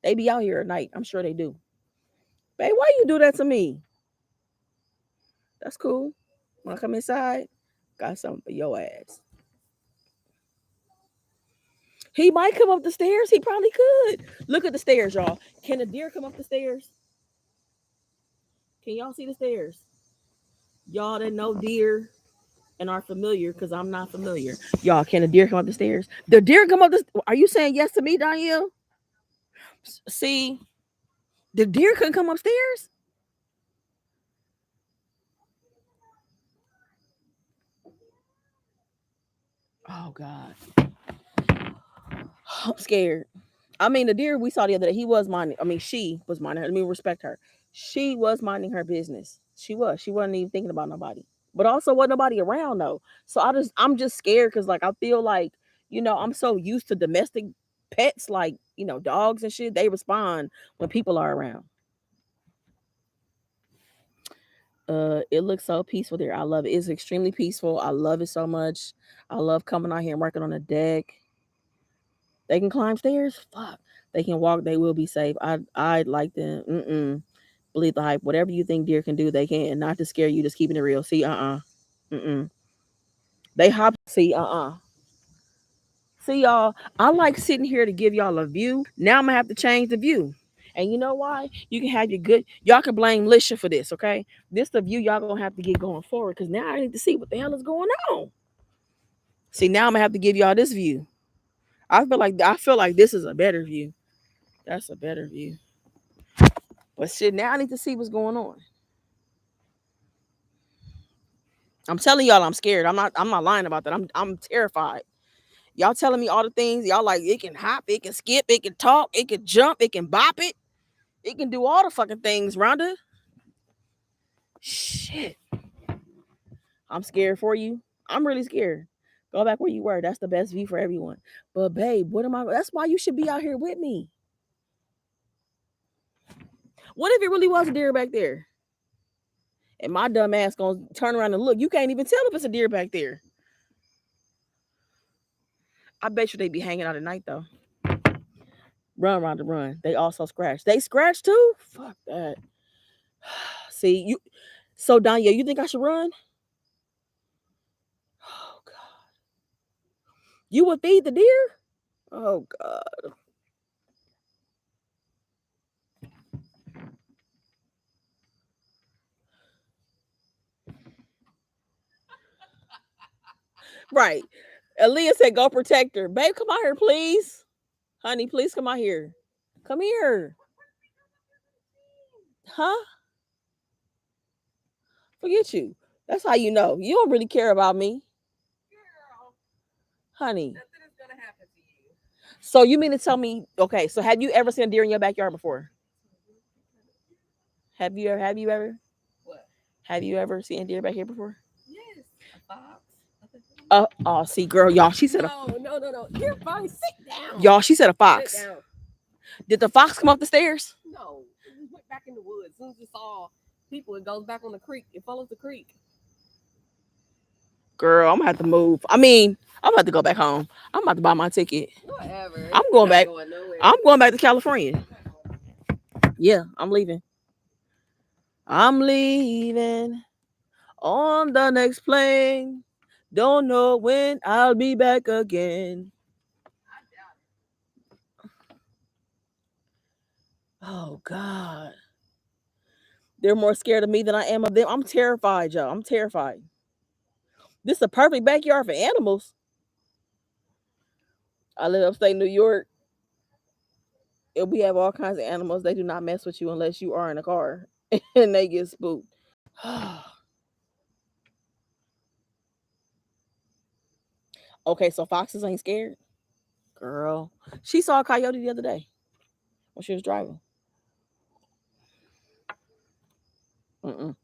[SPEAKER 1] They be out here at night. I'm sure they do. Babe, why you do that to me? That's cool. When I come inside, got something for your ass. He might come up the stairs. He probably could. Look at the stairs, y'all. Can a deer come up the stairs? Can y'all see the stairs? Y'all that know deer and are familiar, because I'm not familiar. Y'all, can a deer come up the stairs? The deer come up the. Are you saying yes to me, Danielle? See, the deer couldn't come upstairs. Oh God, I'm scared. I mean, the deer we saw the other day, he was minding. I mean, she was minding her. Let me respect her. She was minding her business. She was. She wasn't even thinking about nobody. But also, wasn't nobody around though. So I'm just scared because, like, I feel like I'm so used to domestic pets like, dogs and shit. They respond when people are around. It looks so peaceful there. I love it. It's extremely peaceful. I love it so much. I love coming out here and working on the deck. They can climb stairs. Fuck. They can walk. They will be safe. I like them. Believe the hype. Whatever you think deer can do, they can. Not to scare you, just keeping it real. See, mm. They hop. See, See, y'all. I like sitting here to give y'all a view. Now I'm gonna have to change the view. And you know why? You can have your good. Y'all can blame Lisha for this, okay? This the view y'all gonna have to get going forward. Cause now I need to see what the hell is going on. See, now I'm gonna have to give y'all this view. I feel like this is a better view. That's a better view. But shit, now I need to see what's going on. I'm telling y'all I'm scared. I'm not lying about that. I'm terrified. Y'all telling me all the things. Y'all like it can hop, it can skip, it can talk, it can jump, it can bop it. It can do all the fucking things, Rhonda. Shit. I'm scared for you. I'm really scared. Go back where you were. That's the best view for everyone. But babe, what am I? That's why you should be out here with me. What if it really was a deer back there? And my dumb ass gonna turn around and look. You can't even tell if it's a deer back there. I bet you they be hanging out at night though. Run, Rhonda, run. They also scratch. They scratch too? Fuck that. See, you so Danya, you think I should run? Oh god. You would feed the deer? Oh god. Right. Aaliyah said, go protect her. Babe, come out here, please. Honey, please come out here. Come here. Huh? Forget you. That's how you know. You don't really care about me. Girl. Honey. Nothing is gonna happen to you. So you mean to tell me, okay, so have you ever seen a deer in your backyard before? Have you ever? What? Have you ever seen a deer back here before? Yes. A fox. Oh, see, girl, y'all. She said no. You're fine. Sit down. Y'all, she said a fox. Sit down. Did the fox come up the stairs? No. It went back in the woods. As soon as it saw people, it goes back on the creek. It follows the creek. Girl, I'm gonna have to move. I mean, I'm about to go back home. I'm about to buy my ticket. Whatever. I'm going back. I'm going back to California. Yeah, I'm leaving. I'm leaving on the next plane. Don't know when I'll be back again. Oh God. They're more scared of me than I am of them. I'm terrified, y'all. I'm terrified. This is a perfect backyard for animals. I live upstate New York, and we have all kinds of animals. They do not mess with you unless you are in a car and they get spooked. Okay, so foxes ain't scared? Girl. She saw a coyote the other day when she was driving. Mm-mm.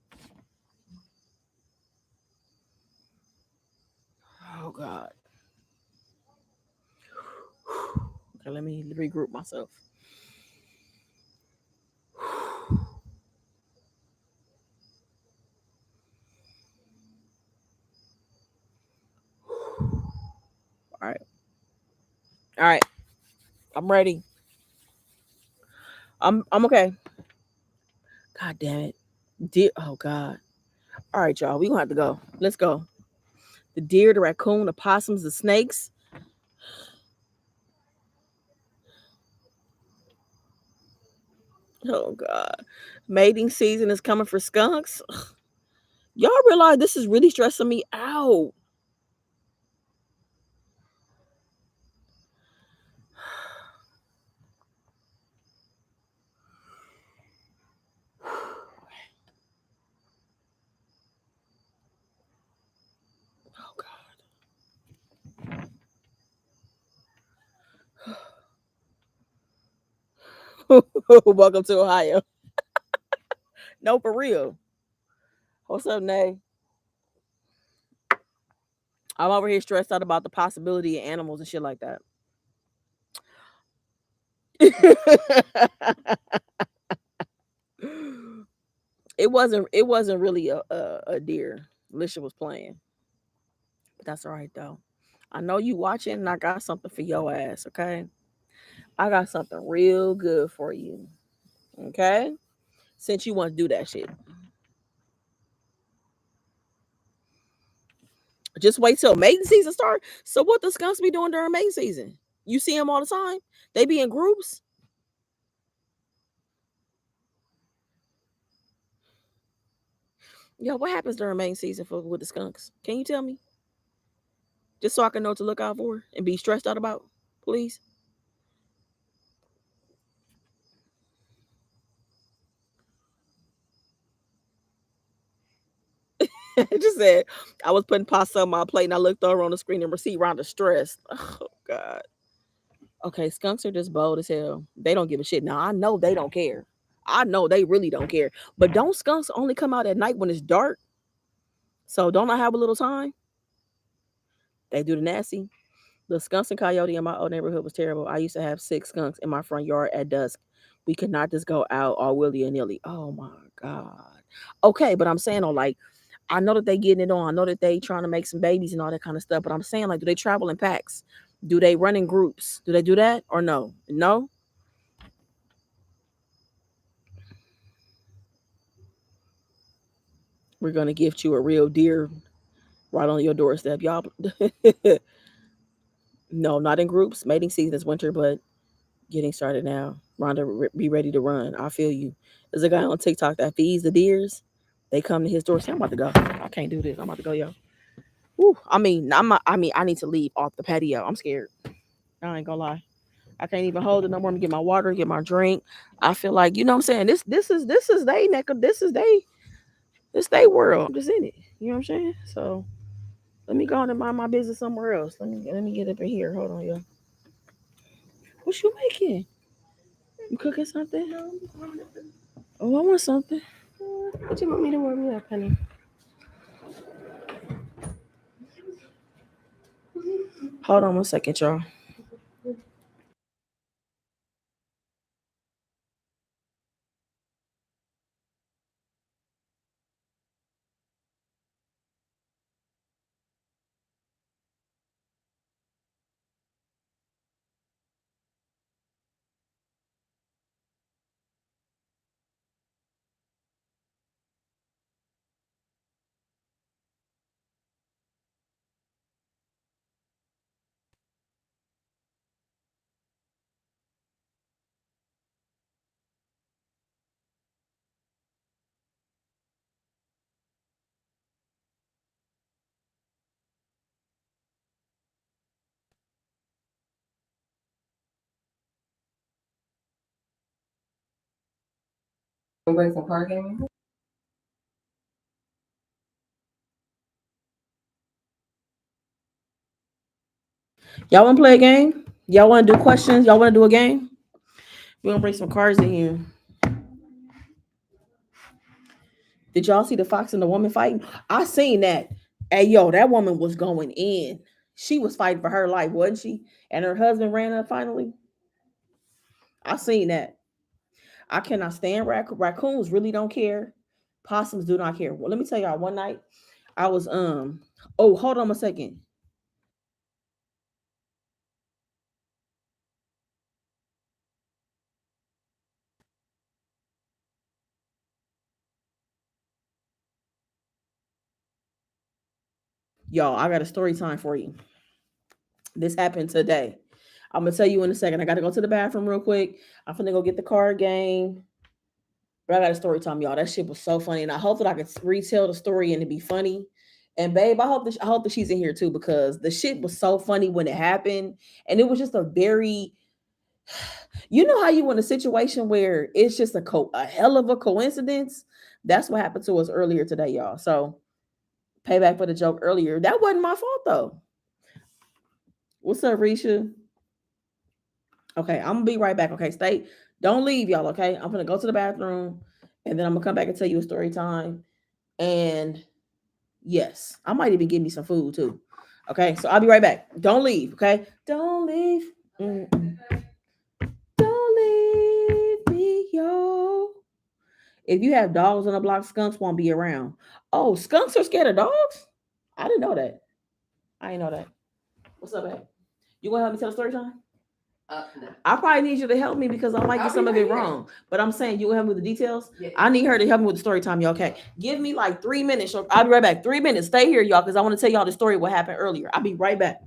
[SPEAKER 1] Oh God. Okay, let me regroup myself. All right. All right. I'm ready. I'm okay. God damn it. Deer. Oh God. All right, y'all. We gonna have to go. Let's go. The deer, the raccoon, the possums, the snakes. Oh God. Mating season is coming for skunks. Y'all realize this is really stressing me out. Oh God. Welcome to Ohio. No, for real. What's up, Nay? I'm over here stressed out about the possibility of animals and shit like that. It wasn't really a deer. Lisha was playing. But that's all right though. I know you watching and I got something for your ass, okay? I got something real good for you. Okay? Since you want to do that shit. Just wait till mating season start. So what the skunks be doing during mating season? You see them all the time? They be in groups. Yeah, what happens during mating season for with the skunks? Can you tell me? Just so I can know what to look out for and be stressed out about, please. It just said I was putting pasta on my plate and I looked over on the screen and received round of stress. Oh God. Okay, skunks are just bold as hell. They don't give a shit. Now I know they don't care. I know they really don't care. But don't skunks only come out at night when it's dark? So don't I have a little time? They do the nasty. The skunks and coyote in my old neighborhood was terrible. I used to have 6 skunks in my front yard at dusk. We could not just go out all willy nilly. Oh my God. Okay, but I'm saying, oh, like, I know that they getting it on. I know that they trying to make some babies and all that kind of stuff. But I'm saying, like, do they travel in packs? Do they run in groups? Do they do that or no? No. We're gonna gift you a real deer right on your doorstep, y'all. No, not in groups. Mating season is winter, but getting started now. Rhonda, be ready to run. I feel you. There's a guy on TikTok that feeds the deers. They come to his door. Say, I'm about to go. I can't do this. I'm about to go, yo. Woo. I mean, I'm not, I mean, I need to leave off the patio. I'm scared. I ain't gonna lie. I can't even hold it no more. I'm gonna get my water, get my drink. I feel like, you know what I'm saying? This is they neck of this is they world. I'm just in it. You know what I'm saying? So let me go on and mind my business somewhere else. Let me get up in here. Hold on, yo. What you making? You cooking something? Oh, I want something.
[SPEAKER 2] What you want me to warm you up, honey?
[SPEAKER 1] Hold on 1 second, y'all.
[SPEAKER 2] Wanna play some card game?
[SPEAKER 1] Y'all want to play a game? Y'all want to do questions? Y'all want to do a game? We're gonna bring some cards in here. Did y'all see the fox and the woman fighting? I seen that. Hey, yo, that woman was going in. She was fighting for her life, wasn't she? And her husband ran up finally. I seen that. I cannot stand raccoons. Really don't care. Possums do not care. Well, let me tell y'all. One night, I was Oh, hold on a second. Y'all, I got a story time for you. This happened today. I'm gonna tell you in a second. I gotta go to the bathroom real quick. I'm finna go get the card game. But I got a story time, y'all. That shit was so funny, and I hope that I could retell the story and it be funny. And babe, I hope that she's in here too because the shit was so funny when it happened, and it was just a very, you know how you in a situation where it's just a hell of a coincidence. That's what happened to us earlier today, y'all. So payback for the joke earlier. That wasn't my fault though. What's up, Risha? Okay, I'm gonna be right back. Okay, stay. Don't leave, y'all. Okay, I'm gonna go to the bathroom, and then I'm gonna come back and tell you a story time. And yes, I might even give me some food too. Okay, so I'll be right back. Don't leave. Okay, don't leave. Mm-mm. Don't leave me, yo. If you have dogs on the block, skunks won't be around. Oh, skunks are scared of dogs? I didn't know that. I didn't know that. What's up, babe? You gonna help me tell the story time?
[SPEAKER 2] No.
[SPEAKER 1] I probably need you to help me because I might get some of it wrong. But I'm saying you will help me with the details.
[SPEAKER 2] Yeah.
[SPEAKER 1] I need her to help me with the story time, y'all. Okay. Give me like 3 minutes. I'll be right back. 3 minutes. Stay here, y'all, because I want to tell y'all the story of what happened earlier. I'll be right back.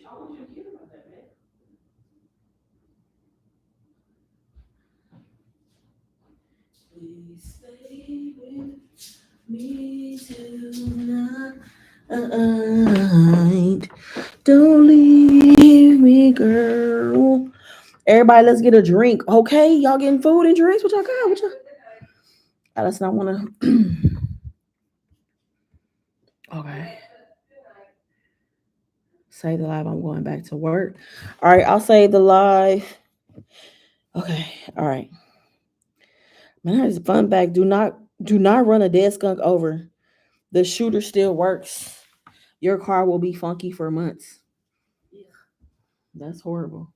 [SPEAKER 1] I want you to hear about that, man. Please stay with me tonight. Don't leave me, girl. Everybody, let's get a drink. Okay, y'all getting food and drinks? What y'all got? What y'all? Let's not want to. Okay. Save the live. I'm going back to work. All right, I'll save the live. Okay. All right. Man, that is a fun fact. Do not run a dead skunk over. The shooter still works. Your car will be funky for months. That's horrible.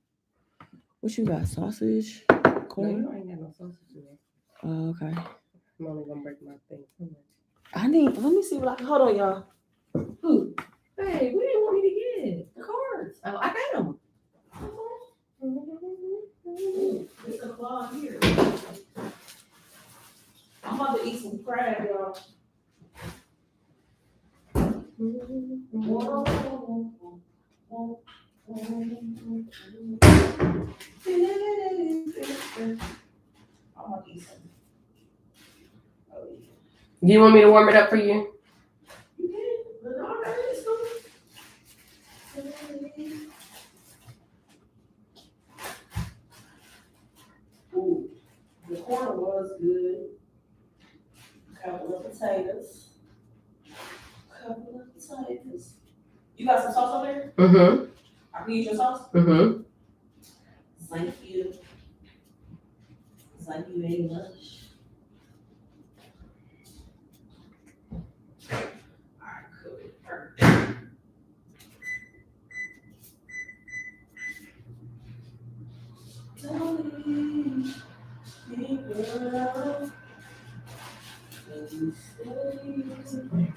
[SPEAKER 1] What you got? Sausage? Corn?
[SPEAKER 2] No, I ain't got no sausage today.
[SPEAKER 1] Okay.
[SPEAKER 2] I'm only gonna break my thing so much.
[SPEAKER 1] I need. Let me see what I can. Hold on, y'all.
[SPEAKER 2] Who? Hey, what do you want me to get?
[SPEAKER 1] The cards.
[SPEAKER 2] Oh, I got them.
[SPEAKER 1] It's a claw here. I'm about to eat some crab, y'all. Whoa.
[SPEAKER 2] Do you want me to warm it up for you?
[SPEAKER 1] was good. Couple of potatoes. Couple of potatoes. You got some sauce over there?
[SPEAKER 2] Mm-hmm.
[SPEAKER 1] I can use your sauce.
[SPEAKER 2] Mm-hmm.
[SPEAKER 1] Thank you. Thank you very much. Alright, cool. Perfect. Tell me, big girl, can you stay with me tonight?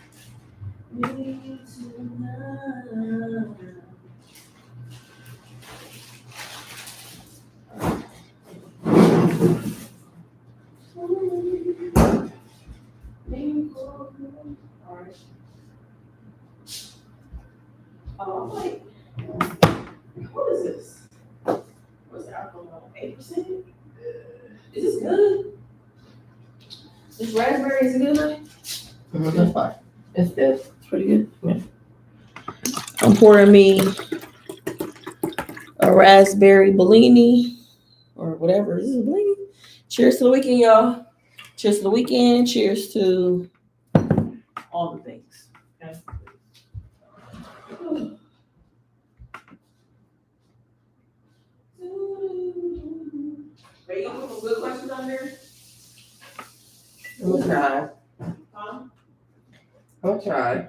[SPEAKER 1] Alright. Oh, wait. What is this? What's the alcohol? 8%? Is this good? This raspberry is good?
[SPEAKER 2] Mm-hmm. That's fine. It's good.
[SPEAKER 1] It's pretty good.
[SPEAKER 2] Yeah.
[SPEAKER 1] I'm pouring me a raspberry Bellini or whatever. Is this a Bellini? Cheers to the weekend, y'all. Cheers to the weekend. Cheers to all the things. Okay. Are you gonna put some good questions on there?
[SPEAKER 2] I'm gonna try.
[SPEAKER 1] Huh?
[SPEAKER 2] I'm gonna try.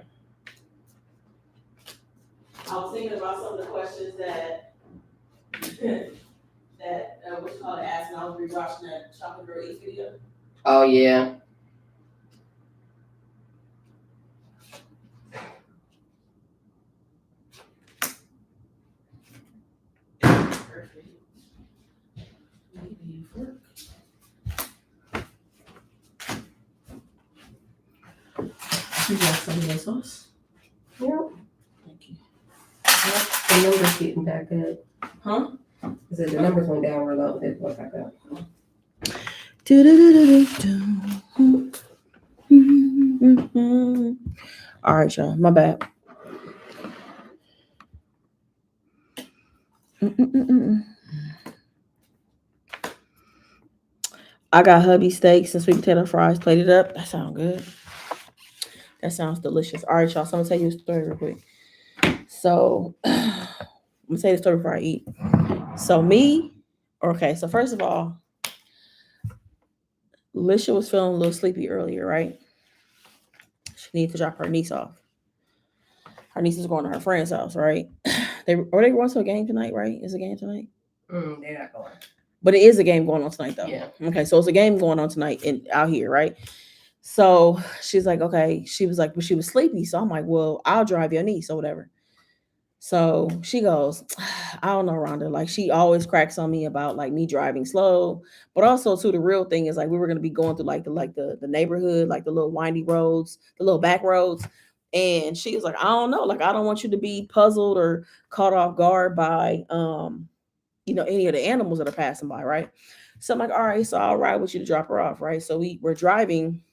[SPEAKER 1] I was thinking about some of the questions that what you call it, asked when I was rewatching that Chocolate Girl Eat video.
[SPEAKER 2] Oh yeah.
[SPEAKER 1] Perfect. Maybe a fork. You got some of that sauce?
[SPEAKER 2] Yep.
[SPEAKER 1] Thank you.
[SPEAKER 2] Yep. The numbers getting back up.
[SPEAKER 1] Huh?
[SPEAKER 2] I said the numbers went down real low, but they went back up.
[SPEAKER 1] All right, y'all. My bad. I got hubby steaks and sweet potato fries plated up. That sounds good. That sounds delicious. All right, y'all. So I'm gonna tell you a story real quick. So I'm gonna tell you the story before I eat. So okay. So first of all, Lisha was feeling a little sleepy earlier, right? She needed to drop her niece off. Her niece is going to her friend's house, right? They going to a game tonight, right? Is a game tonight?
[SPEAKER 2] They're not going.
[SPEAKER 1] But it is a game going on tonight, though.
[SPEAKER 2] Yeah.
[SPEAKER 1] Okay, so it's a game going on tonight out here, right? So she's like, okay. She was like, but she was sleepy. So I'm like, well, I'll drive your niece or whatever. So she goes, I don't know, Rhonda. Like she always cracks on me about like me driving slow, but also too the real thing is like we were gonna be going through like the neighborhood, like the little windy roads, the little back roads. And she was like, I don't know, like I don't want you to be puzzled or caught off guard by any of the animals that are passing by, right? So I'm like, all right, so I'll ride with you to drop her off, right? So we're driving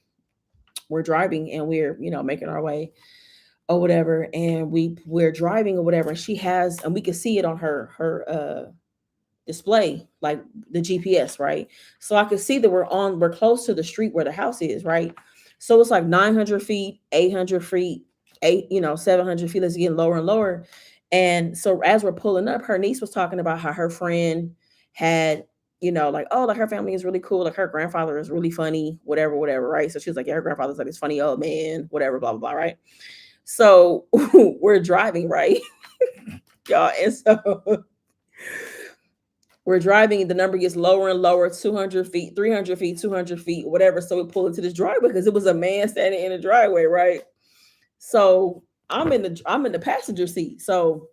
[SPEAKER 1] and we're making our way or whatever, and we're driving or whatever, and and we can see it on her display, like the GPS, right? So I could see that we're close to the street where the house is, right? So it's like 900 feet, 800 feet, 700 feet. It's getting lower and lower. And so as we're pulling up, her niece was talking about how her friend had, like, oh, like her family is really cool. Like her grandfather is really funny, whatever, whatever, right? So she was like, yeah, her grandfather's like this funny old man, whatever, blah, blah, blah, right? So we're driving, right? Y'all. And so we're driving, the number gets lower and lower, 200 feet, 300 feet, 200 feet, whatever. So we pull into this driveway because it was a man standing in the driveway, right? So I'm in the passenger seat. So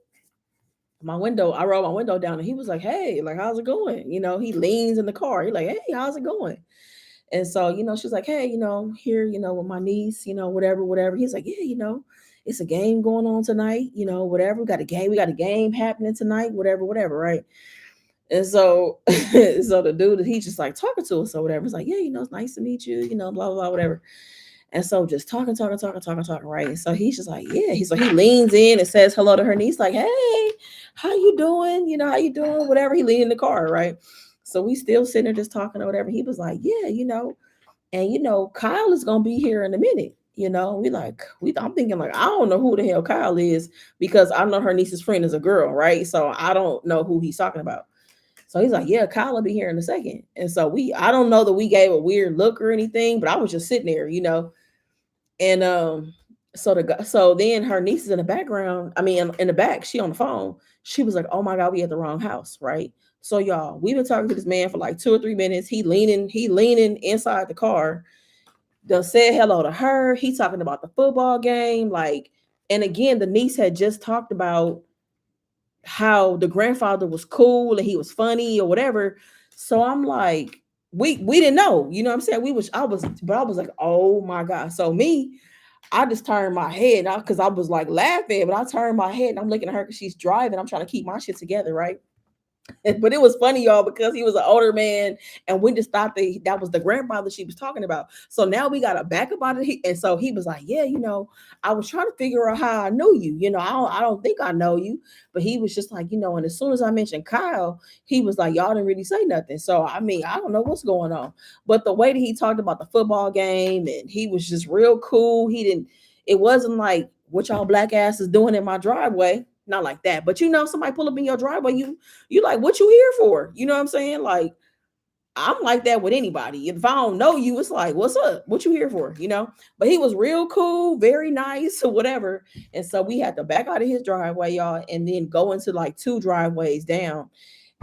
[SPEAKER 1] I rolled my window down and he was like, hey, like, how's it going? He leans in the car. He's like, hey, how's it going? And so, she's like, hey, here, with my niece, whatever, whatever. He's like, yeah, it's a game going on tonight, whatever. We got a game happening tonight, whatever, whatever, right? And so, so the dude, he's just like talking to us or whatever. It's like, yeah, it's nice to meet you, blah, blah, blah, whatever. And so just talking, right? And so he's just like, yeah. So he leans in and says hello to her niece, like, hey, how you doing? How you doing? Whatever. He leaned in the car, right? So we still sitting there just talking or whatever. He was like, yeah, and Kyle is gonna be here in a minute. We like I'm thinking like I don't know who the hell Kyle is because I know her niece's friend is a girl, right? So I don't know who he's talking about. So he's like, yeah, Kyle will be here in a second. And so I don't know that we gave a weird look or anything, but I was just sitting there. And so then her niece is in the background. I mean, in the back, she on the phone. She was like, "Oh my God, we at the wrong house, right?" So y'all, we've been talking to this man for like 2 or 3 minutes. He leaning inside the car. Done said hello to her. He talking about the football game, like, and again, the niece had just talked about how the grandfather was cool and he was funny or whatever. So I'm like, we didn't know, you know what I'm saying? But I was like, oh my God. So I just turned my head because I was like laughing, but I turned my head and I'm looking at her because she's driving. I'm trying to keep my shit together, right? But it was funny, y'all, because he was an older man, and we just thought that was the grandfather she was talking about. So now we got a back about it, and so he was like, "Yeah, I was trying to figure out how I knew you. I don't think I know you." But he was just like, and as soon as I mentioned Kyle, he was like, "Y'all didn't really say nothing." So I mean, I don't know what's going on, but the way that he talked about the football game, and he was just real cool. He didn't. It wasn't like what y'all black ass is doing in my driveway. Not like that, but somebody pull up in your driveway, you like, what you here for? You know what I'm saying? Like, I'm like that with anybody. If I don't know you, it's like, what's up? What you here for? But he was real cool, very nice, or whatever. And so we had to back out of his driveway, y'all, and then go into like two driveways down.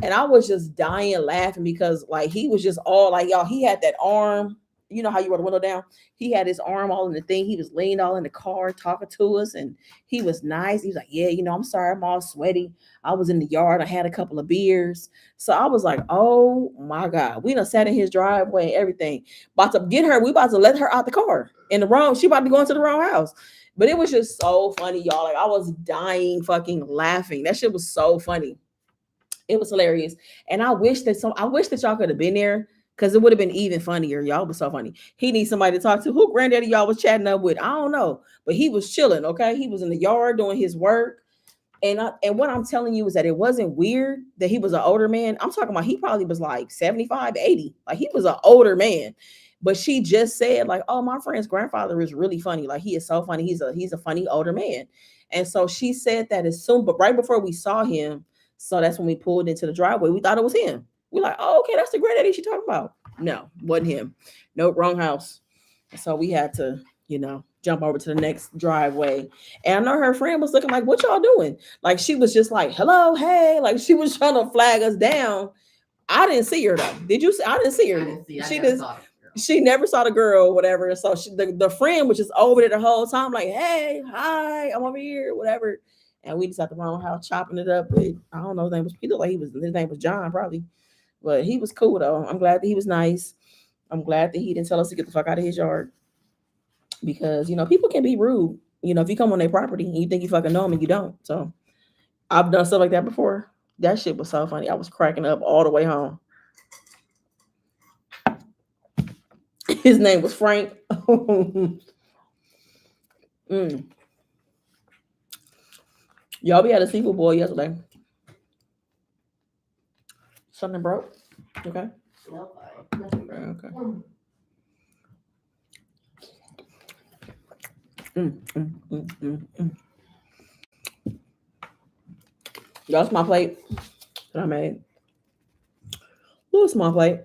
[SPEAKER 1] And I was just dying laughing because like he was just all like, y'all, he had that arm. You know how you roll the window down? He had his arm all in the thing. He was leaned all in the car talking to us, and he was nice. He was like, yeah, I'm sorry, I'm all sweaty. I was in the yard. I had a couple of beers. So I was like, oh my God. We done sat in his driveway and everything. About to get her. We about to let her out the car. In the wrong, she about to go into the wrong house. But it was just so funny, y'all. Like I was dying fucking laughing. That shit was so funny. It was hilarious. And I wish that y'all could have been there because it would have been even funnier. Y'all was so funny. He needs somebody to talk to. Who granddaddy y'all was chatting up with? I don't know. But he was chilling, okay? He was in the yard doing his work. And what I'm telling you is that it wasn't weird that he was an older man. I'm talking about he probably was like 75, 80. Like he was an older man. But she just said, like, oh, my friend's grandfather is really funny. Like he is so funny. He's a funny older man. And so she said that as soon, but right before we saw him, so that's when we pulled into the driveway. We thought it was him. We're like, oh, okay, that's the granddaddy she talking about. No, wasn't him. Nope, wrong house. So we had to, jump over to the next driveway. And I know her friend was looking like, what y'all doing? Like she was just like, hello, hey, like she was trying to flag us down. I didn't see her though. Did you see? I didn't see her.
[SPEAKER 2] I didn't see. I
[SPEAKER 1] She
[SPEAKER 2] never
[SPEAKER 1] just
[SPEAKER 2] saw it.
[SPEAKER 1] she never saw the girl or whatever. So the friend was just over there the whole time, like, hey, hi, I'm over here, whatever. And we just at the wrong house chopping it up with, I don't know, his name was, he looked like his name was John, probably. But he was cool though. I'm glad that he was nice. I'm glad that he didn't tell us to get the fuck out of his yard because people can be rude. If you come on their property and you think you fucking know them and you don't. So I've done stuff like that before. That shit was so funny. I was cracking up all the way home. His name was Frank. Mm. Y'all, we had a seafood boil yesterday. Something broke. Okay.
[SPEAKER 2] No,
[SPEAKER 1] Okay. Mm, mm, mm, mm, mm. Y'all, small plate that I made. Little small plate.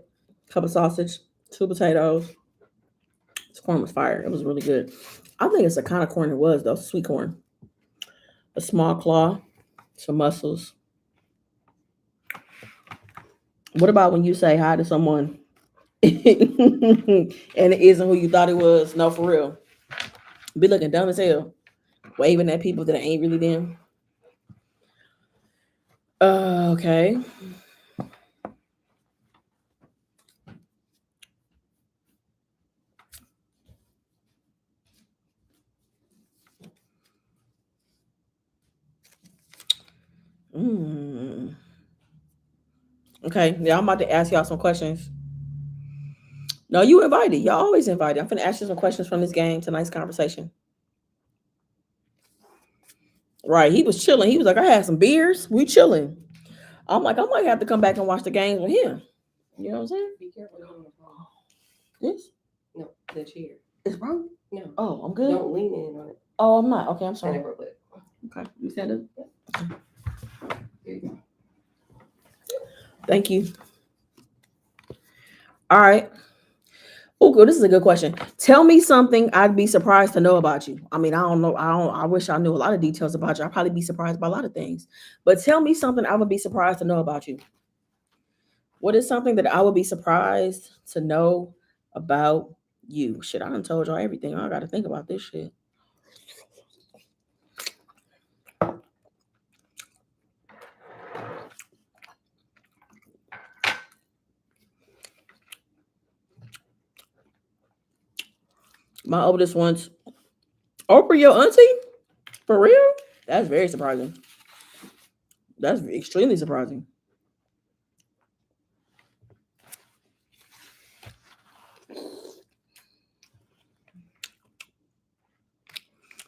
[SPEAKER 1] Cup of sausage, two potatoes. This corn was fire. It was really good. I think it's the kind of corn it was though. Sweet corn. A small claw, some mussels. What about when you say hi to someone and it isn't who you thought it was? No, for real. Be looking dumb as hell, waving at people that ain't really them. Okay. Mm. Okay. Yeah, I'm about to ask y'all some questions. No, you invited. Y'all always invited. I'm gonna ask you some questions from this game. Tonight's conversation. Right. He was chilling. He was like, I had some beers. We chilling. I'm like, I might have to come back and watch the games with him. You know what I'm saying?
[SPEAKER 2] Be careful on the phone.
[SPEAKER 1] This?
[SPEAKER 2] No, the chair.
[SPEAKER 1] It's broke?
[SPEAKER 2] No.
[SPEAKER 1] Oh, I'm good.
[SPEAKER 2] Don't lean in on it.
[SPEAKER 1] Oh, I'm not. Okay, I'm
[SPEAKER 2] I
[SPEAKER 1] sorry.
[SPEAKER 2] never would.
[SPEAKER 1] Okay, you said it.
[SPEAKER 2] Here you go.
[SPEAKER 1] Thank you. All right. Oh, good. This is a good question. Tell me something I'd be surprised to know about you. I mean, I don't know. I wish I knew a lot of details about you. I'd probably be surprised by a lot of things. But tell me something I would be surprised to know about you. What is something that I would be surprised to know about you? Shit, I done told y'all everything. I gotta think about this shit. My oldest one's Oprah, your auntie? For real? That's very surprising. That's extremely surprising.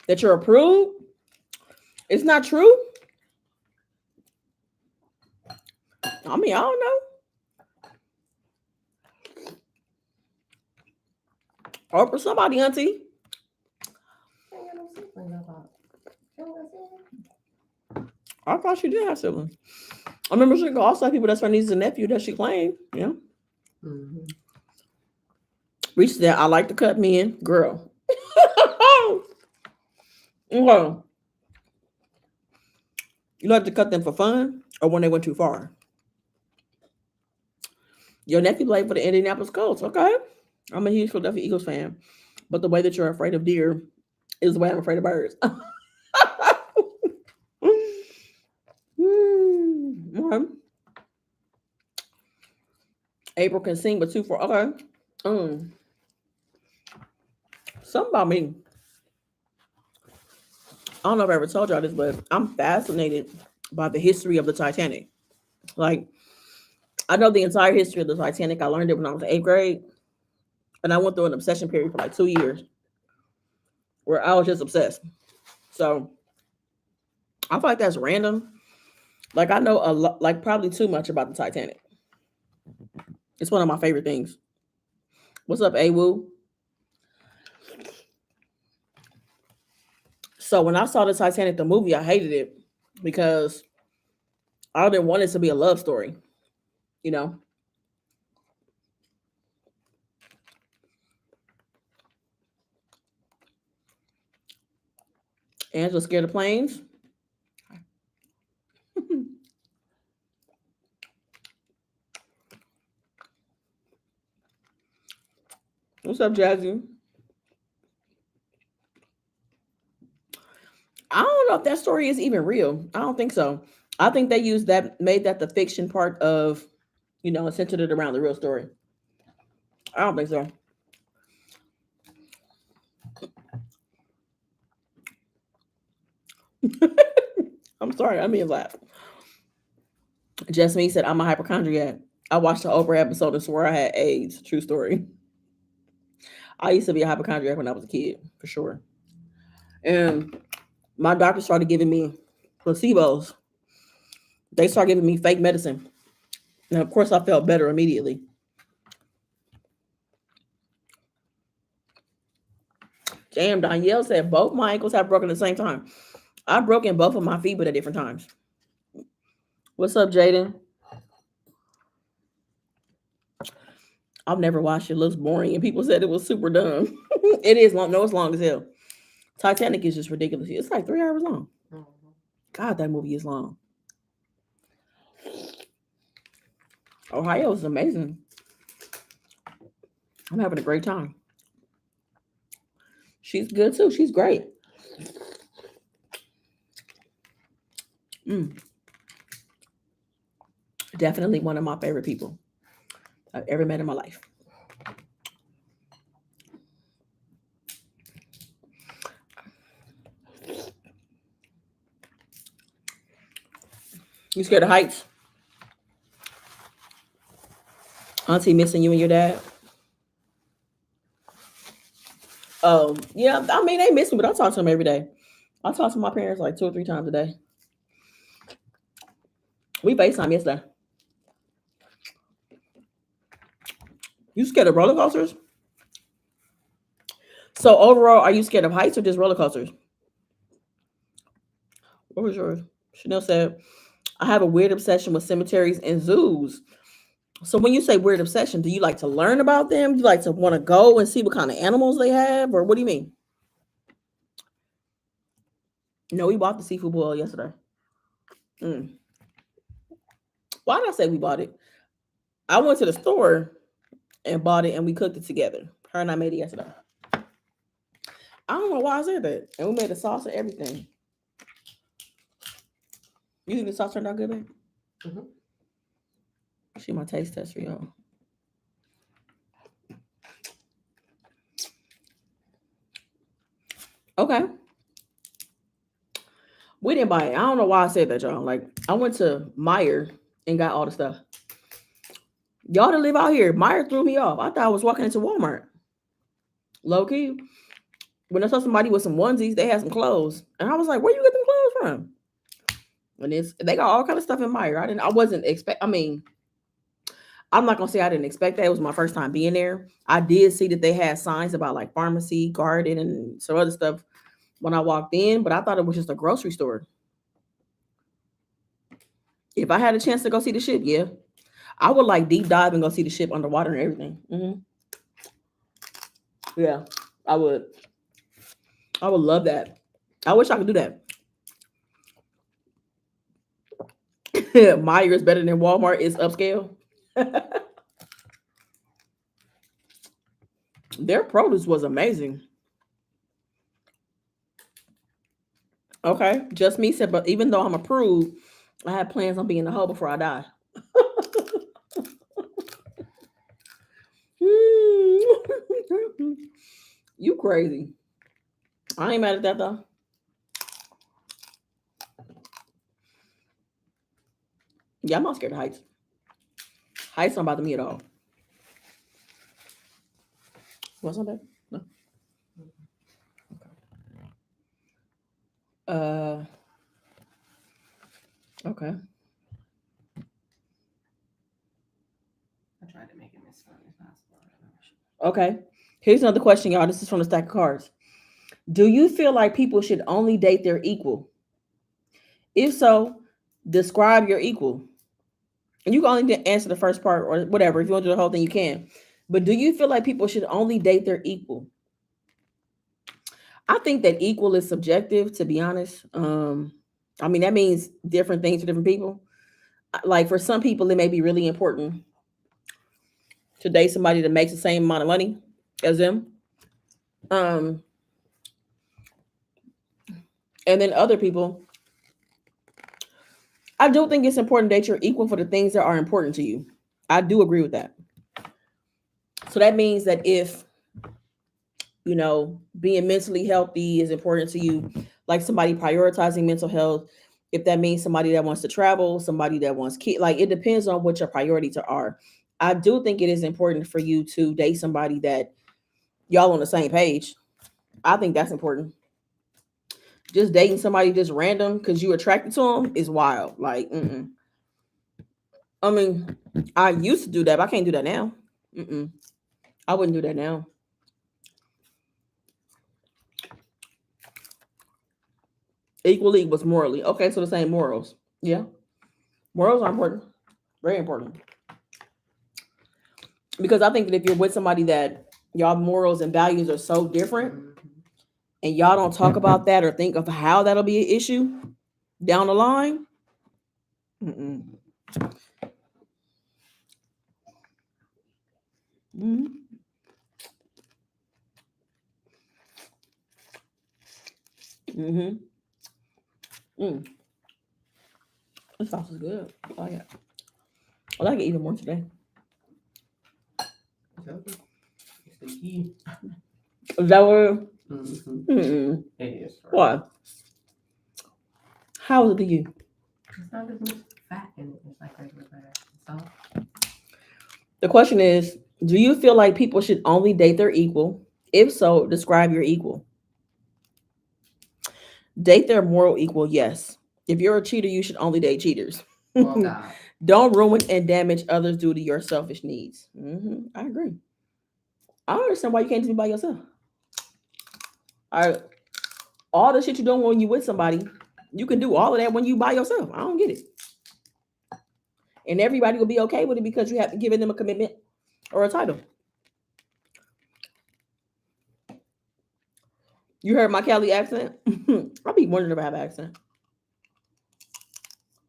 [SPEAKER 1] That you're approved? It's not true? I mean, I don't know. Oprah, somebody, auntie.
[SPEAKER 2] I ain't got no siblings about. You know what I'm saying?
[SPEAKER 1] I thought she did have siblings. I remember she also had people that's her niece and nephew that she claimed. Yeah.
[SPEAKER 2] Mm-hmm.
[SPEAKER 1] Reached that I like to cut men, girl. Well, you like to cut them for fun or when they went too far? Your nephew played for the Indianapolis Colts. Okay. I'm a huge Philadelphia Eagles fan. But the way that you're afraid of deer is the way I'm afraid of birds. Okay. April can sing, but too far. Okay. Mm. Something about me. I don't know if I ever told y'all this, but I'm fascinated by the history of the Titanic. Like, I know the entire history of the Titanic. I learned it when I was in 8th grade. And I went through an obsession period for like 2 years where I was just obsessed. So I feel like that's random. Like, I know a lot, like, probably too much about the Titanic. It's one of my favorite things. What's up, Awu? So when I saw the Titanic, the movie, I hated it because I didn't want it to be a love story, you know? Angela scared of planes. What's up, Jazzy? I don't know if that story is even real. I don't think so. I think they used that, made that the fiction part of, and centered it around the real story. I don't think so. I'm sorry, I mean laugh. Jasmine said, I'm a hypochondriac. I watched the Oprah episode and swore I had AIDS. True story. I used to be a hypochondriac when I was a kid, for sure. And my doctor started giving me placebos. They started giving me fake medicine. And of course, I felt better immediately. Damn, Danielle said both my ankles have broken at the same time. I've broken both of my feet, but at different times. What's up, Jaden? I've never watched it. It looks boring, and people said it was super dumb. It is long. No, it's long as hell. Titanic is just ridiculous. It's like 3 hours long.
[SPEAKER 2] Mm-hmm.
[SPEAKER 1] God, that movie is long. Ohio is amazing. I'm having a great time. She's good too. She's great. Mm, definitely one of my favorite people I've ever met in my life. You scared of heights? Auntie missing you and your dad? Yeah. I mean, they miss me, but I talk to them every day. I talk to my parents like 2 or 3 times a day. We FaceTime yesterday. You scared of roller coasters? So overall, are you scared of heights or just roller coasters? What was yours? Chanel said, I have a weird obsession with cemeteries and zoos. So when you say weird obsession, do you like to learn about them? Do you like to want to go and see what kind of animals they have? Or what do you mean? No, we bought the seafood boil yesterday. Mm. Why did I say we bought it? I went to the store and bought it and we cooked it together. Her and I made it yesterday. I don't know why I said that. And we made the sauce and everything. You think the sauce turned out good, babe?
[SPEAKER 2] Mm-hmm.
[SPEAKER 1] She my taste test for y'all. Okay. We didn't buy it. I don't know why I said that, y'all. Like, I went to Meyer and got all the stuff. Y'all that live out here, Meyer threw me off. I thought I was walking into Walmart. Low key. When I saw somebody with some onesies, they had some clothes. And I was like, where you get them clothes from? And they got all kind of stuff in Meyer. I wasn't expect I mean, I'm not gonna say I didn't expect that. It was my first time being there. I did see that they had signs about like pharmacy, garden, and some other stuff when I walked in, but I thought it was just a grocery store. If I had a chance to go see the ship, yeah, I would like deep dive and go see the ship underwater and everything. Yeah, I would. I would love that. I wish I could do that. Meijer is better than Walmart. Is upscale. Their produce was amazing. Okay, just me said, but even though I'm approved, I have plans on being a hoe before I die. You crazy. I ain't mad at that though. Yeah, I'm not scared of heights. Heights don't bother me at all. What's on that? No. Uh, okay.
[SPEAKER 2] I tried to make it as fun as possible.
[SPEAKER 1] Okay. Here's another question, y'all. This is from the stack of cards. Do you feel like people should only date their equal? If so, describe your equal. And you can only answer the first part or whatever. If you want to do the whole thing, you can. But do you feel like people should only date their equal? I think that equal is subjective, to be honest. I mean, that means different things for different people. Like for some people, it may be really important to date somebody that makes the same amount of money as them. Um, and then other people, I do think it's important that you're equal for the things that are important to you. I do agree with that. So that means that if, being mentally healthy is important to you, like somebody prioritizing mental health, if that means somebody that wants to travel, somebody that wants kids, like it depends on what your priorities are. I do think it is important for you to date somebody that y'all on the same page. I think that's important. Just dating somebody just random because you attracted to them is wild. Like, I mean, I used to do that, but I can't do that now. I wouldn't do that now. Equally was morally. Okay, so the same morals. Yeah. Morals are important. Very important. Because I think that if you're with somebody that y'all morals and values are so different and y'all don't talk about that or think of how that'll be an issue down the line. Mm-mm. Mm-hmm. Mm-hmm. Mm. This sauce is good. I like it. I like it even more today.
[SPEAKER 2] It's the key.
[SPEAKER 1] Is that what?
[SPEAKER 2] Mm-hmm. It is.
[SPEAKER 1] Why? How is it to you?
[SPEAKER 2] It's not as much fat in it. It's like regular butter. Salt.
[SPEAKER 1] The question is, do you feel like people should only date their equal? If so, describe your equal. Date their moral equal, yes. If you're a cheater, you should only date cheaters.
[SPEAKER 2] Oh God.
[SPEAKER 1] Don't ruin and damage others due to your selfish needs. I agree. I don't understand why you can't just be by yourself. I all the shit you doing when you with somebody, you can do all of that when you by yourself. I don't get it. And everybody will be okay with it because you have given them a commitment or a title. You heard my Cali accent? I be wondering if I have an accent.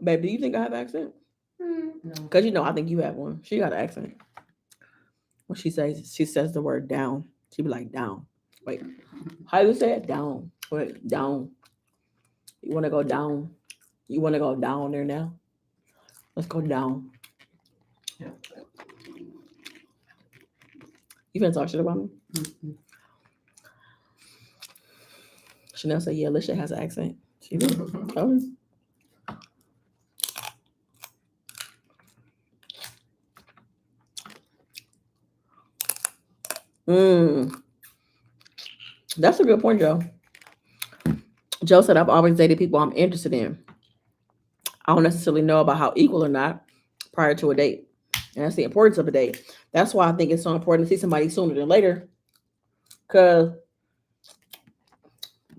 [SPEAKER 1] Babe, do you think I have an accent?
[SPEAKER 2] No.
[SPEAKER 1] Because you know, I think you have one. She got an accent. When she says the word down. She be like, down. Wait, how you say it? Down. Wait, down. You want to go down? You want to go down there now? Let's go down.
[SPEAKER 2] Yeah.
[SPEAKER 1] You finna talk shit about me?
[SPEAKER 2] Mm-hmm.
[SPEAKER 1] Chanel said, yeah, Lisha has an accent. She do. Oh. Mm, that's a good point, Joe. Joe said, I've always dated people I'm interested in. I don't necessarily know about how equal or not prior to a date. And that's the importance of a date. That's why I think it's so important to see somebody sooner than later. Because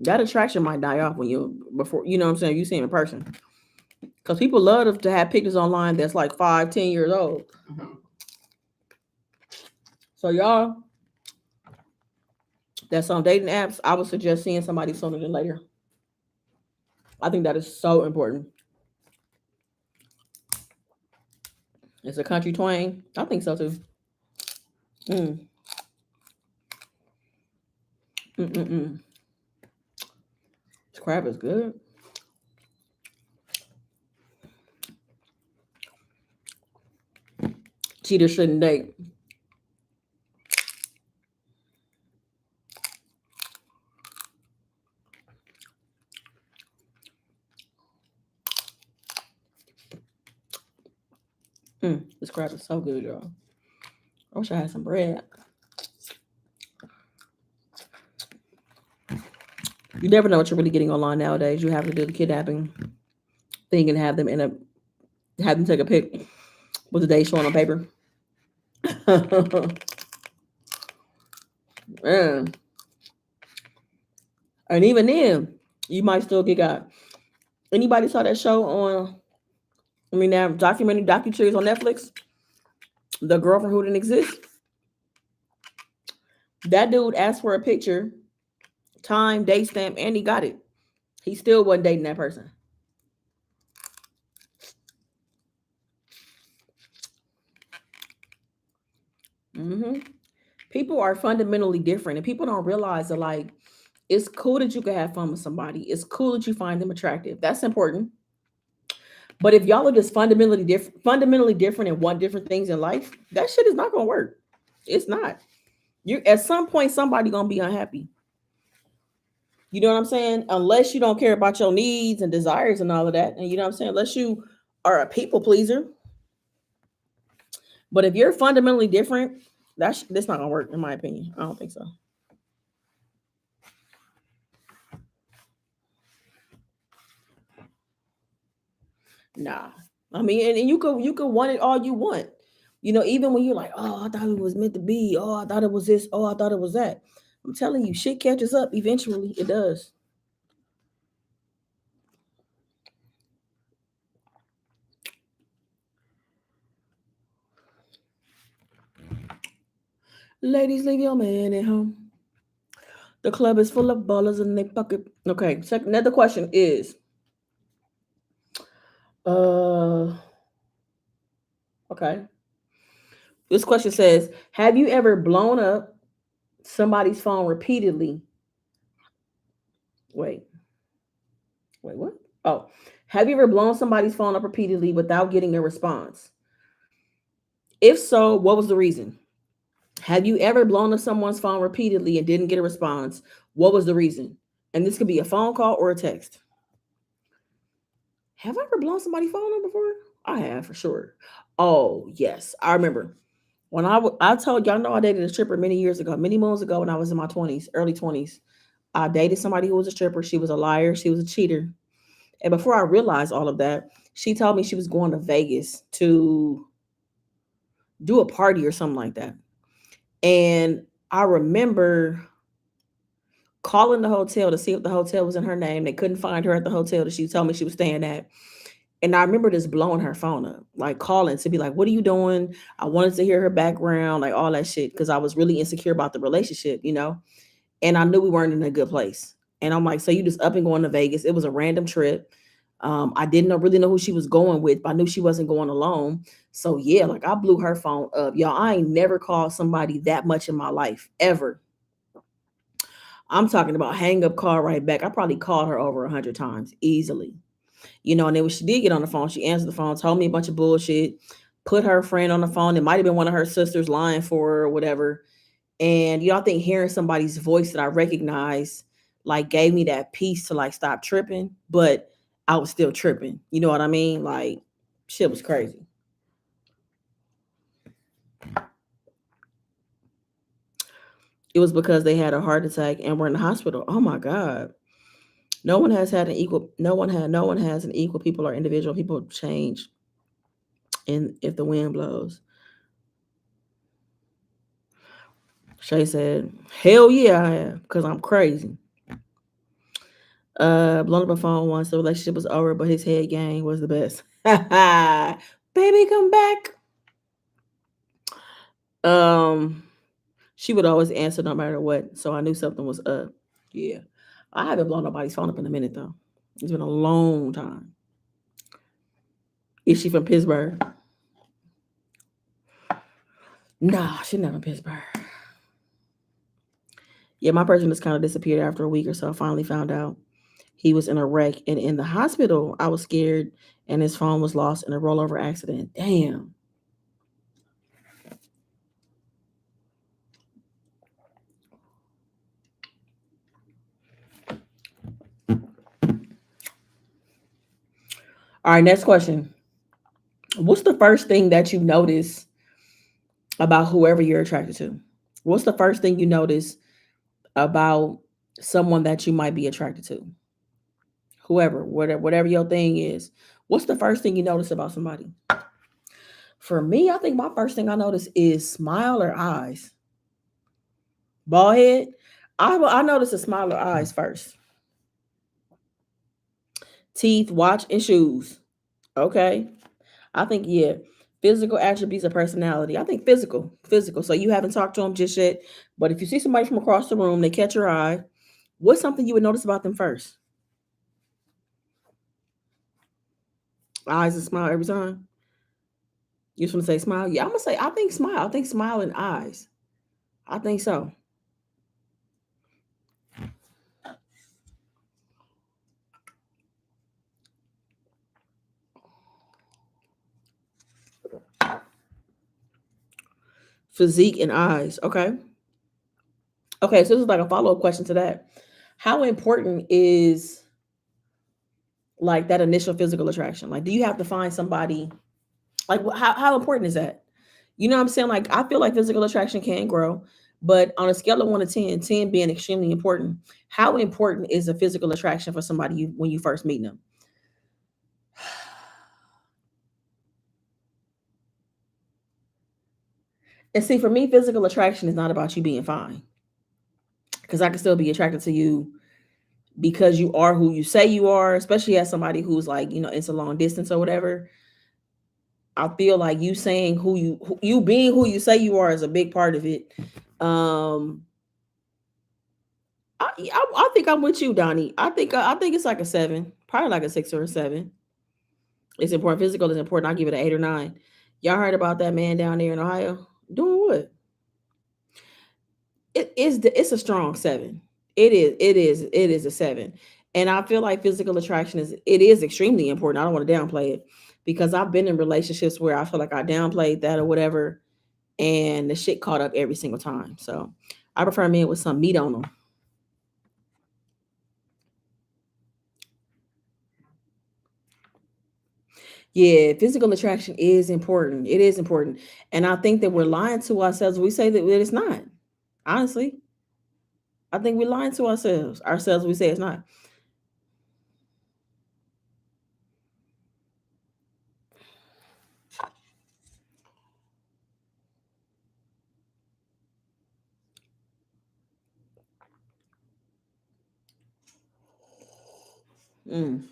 [SPEAKER 1] that attraction might die off when before, you know what I'm saying, you see him in person. Because people love to have pictures online that's like 5, 10 years old.
[SPEAKER 2] Mm-hmm.
[SPEAKER 1] So y'all, that's on dating apps, I would suggest seeing somebody sooner than later. I think that is so important. It's a country twang. I think so too. Mm. Mm-mm-mm. This crab is good. Cheaters shouldn't date. This crab is so good, y'all. I wish I had some bread. You never know what you're really getting online nowadays. You have to do the kidnapping thing and have them have them take a pic with the day showing on paper. Man. And even then, you might still get got. Anybody saw that show on? I mean, that docu-series on Netflix. The girlfriend who didn't exist. That dude asked for a picture, time, date stamp, and he got it. He still wasn't dating that person. Hmm. People are fundamentally different, and people don't realize that. Like, it's cool that you can have fun with somebody. It's cool that you find them attractive. That's important. But if y'all are just fundamentally different and want different things in life, that shit is not gonna work. It's not. You at some point somebody gonna be unhappy. You know what I'm saying? Unless you don't care about your needs and desires and all of that, and you know what I'm saying. Unless you are a people pleaser. But if you're fundamentally different, that's not gonna work in my opinion. I don't think so. Nah. I mean, and you could want it all you want. You know, even when you're like, oh, I thought it was meant to be. Oh, I thought it was this. Oh, I thought it was that. I'm telling you, shit catches up eventually. It does. Ladies, leave your man at home. The club is full of ballers in their pocket. Okay, second another question is uh okay. This question says, have you ever blown up somebody's phone repeatedly? Wait, wait, what? Oh, have you ever blown somebody's phone up repeatedly without getting a response? If so, what was the reason? Have you ever blown up someone's phone repeatedly and didn't get a response? What was the reason? And this could be a phone call or a text. Have I ever blown somebody's phone up before? I have for sure. Oh, yes. I remember when I told y'all know I dated a stripper many years ago, many moons ago when I was in my 20s, early 20s. I dated somebody who was a stripper. She was a liar. She was a cheater. And before I realized all of that, she told me she was going to Vegas to do a party or something like that. And I remember calling the hotel to see if the hotel was in her name. They couldn't find her at the hotel that she told me she was staying at. And I remember just blowing her phone up, like calling to be like, what are you doing? I wanted to hear her background, like all that shit, because I was really insecure about the relationship, you know? And I knew we weren't in a good place. And I'm like, so you just up and going to Vegas. It was a random trip. I didn't really know who she was going with, but I knew she wasn't going alone. So yeah, like I blew her phone up. Y'all, I ain't never called somebody that much in my life, ever. I'm talking about hang up, call right back. I probably called her over 100 times easily. You know, and then when she did get on the phone, she answered the phone, told me a bunch of bullshit, put her friend on the phone. It might have been one of her sisters lying for her or whatever. And you know, I think hearing somebody's voice that I recognize like gave me that peace to like stop tripping, but I was still tripping. You know what I mean? Like shit was crazy. It was because they had a heart attack and were in the hospital. Oh my God. No one has an equal people or individual. People change and if the wind blows. Shay said, hell yeah, I am, because I'm crazy. Blown up a phone once, the relationship was over, but his head game was the best. Baby, come back. Um, she would always answer no matter what, so I knew something was up. Yeah. I haven't blown nobody's phone up in a minute though. It's been a long time. Is she from Pittsburgh? Nah, she's not from Pittsburgh. Yeah, my person just kind of disappeared after a week or so. I finally found out he was in a wreck and in the hospital. I was scared, and his phone was lost in a rollover accident. Damn. All right, next question. What's the first thing that you notice about whoever you're attracted to? What's the first thing you notice about someone that you might be attracted to? Whoever, whatever your thing is. What's the first thing you notice about somebody? For me, I think my first thing I notice is smile or eyes. Bald head. I notice a smile or eyes first. Teeth, watch, and shoes. Okay. I think yeah, physical attributes of personality. I think physical. So you haven't talked to them just yet, but if you see somebody from across the room, they catch your eye. What's something you would notice about them first? Eyes and smile every time. You just want to say smile? Yeah, I'm gonna say I think smile. I think smile and eyes. I think so. Physique and eyes. Okay. Okay. So this is like a follow up question to that. How important is like that initial physical attraction? Like, do you have to find somebody? Like, how important is that? You know what I'm saying? Like, I feel like physical attraction can grow, but on a scale of 1 to 10, 10 being extremely important, how important is a physical attraction for somebody when you first meet them? And see, for me, physical attraction is not about you being fine, because I can still be attracted to you because you are who you say you are, especially as somebody who's like, it's a long distance or whatever. I feel like you saying you being who you say you are is a big part of it. Um, I think I'm with you, Donnie. I think it's like a 7, probably like a 6 or a 7. It's important. Physical is important. I'll give it an 8 or 9. Y'all heard about that man down there in Ohio doing what? It's a strong 7. It is a 7, and I feel like physical attraction is extremely important. I don't want to downplay it because I've been in relationships where I feel like I downplayed that or whatever, and the shit caught up every single time. So I prefer men with some meat on them. Yeah, physical attraction is important. It is important. And I think that we're lying to ourselves. We say that it's not. Honestly, I think we're lying to ourselves. Ourselves, we say it's not. Mm.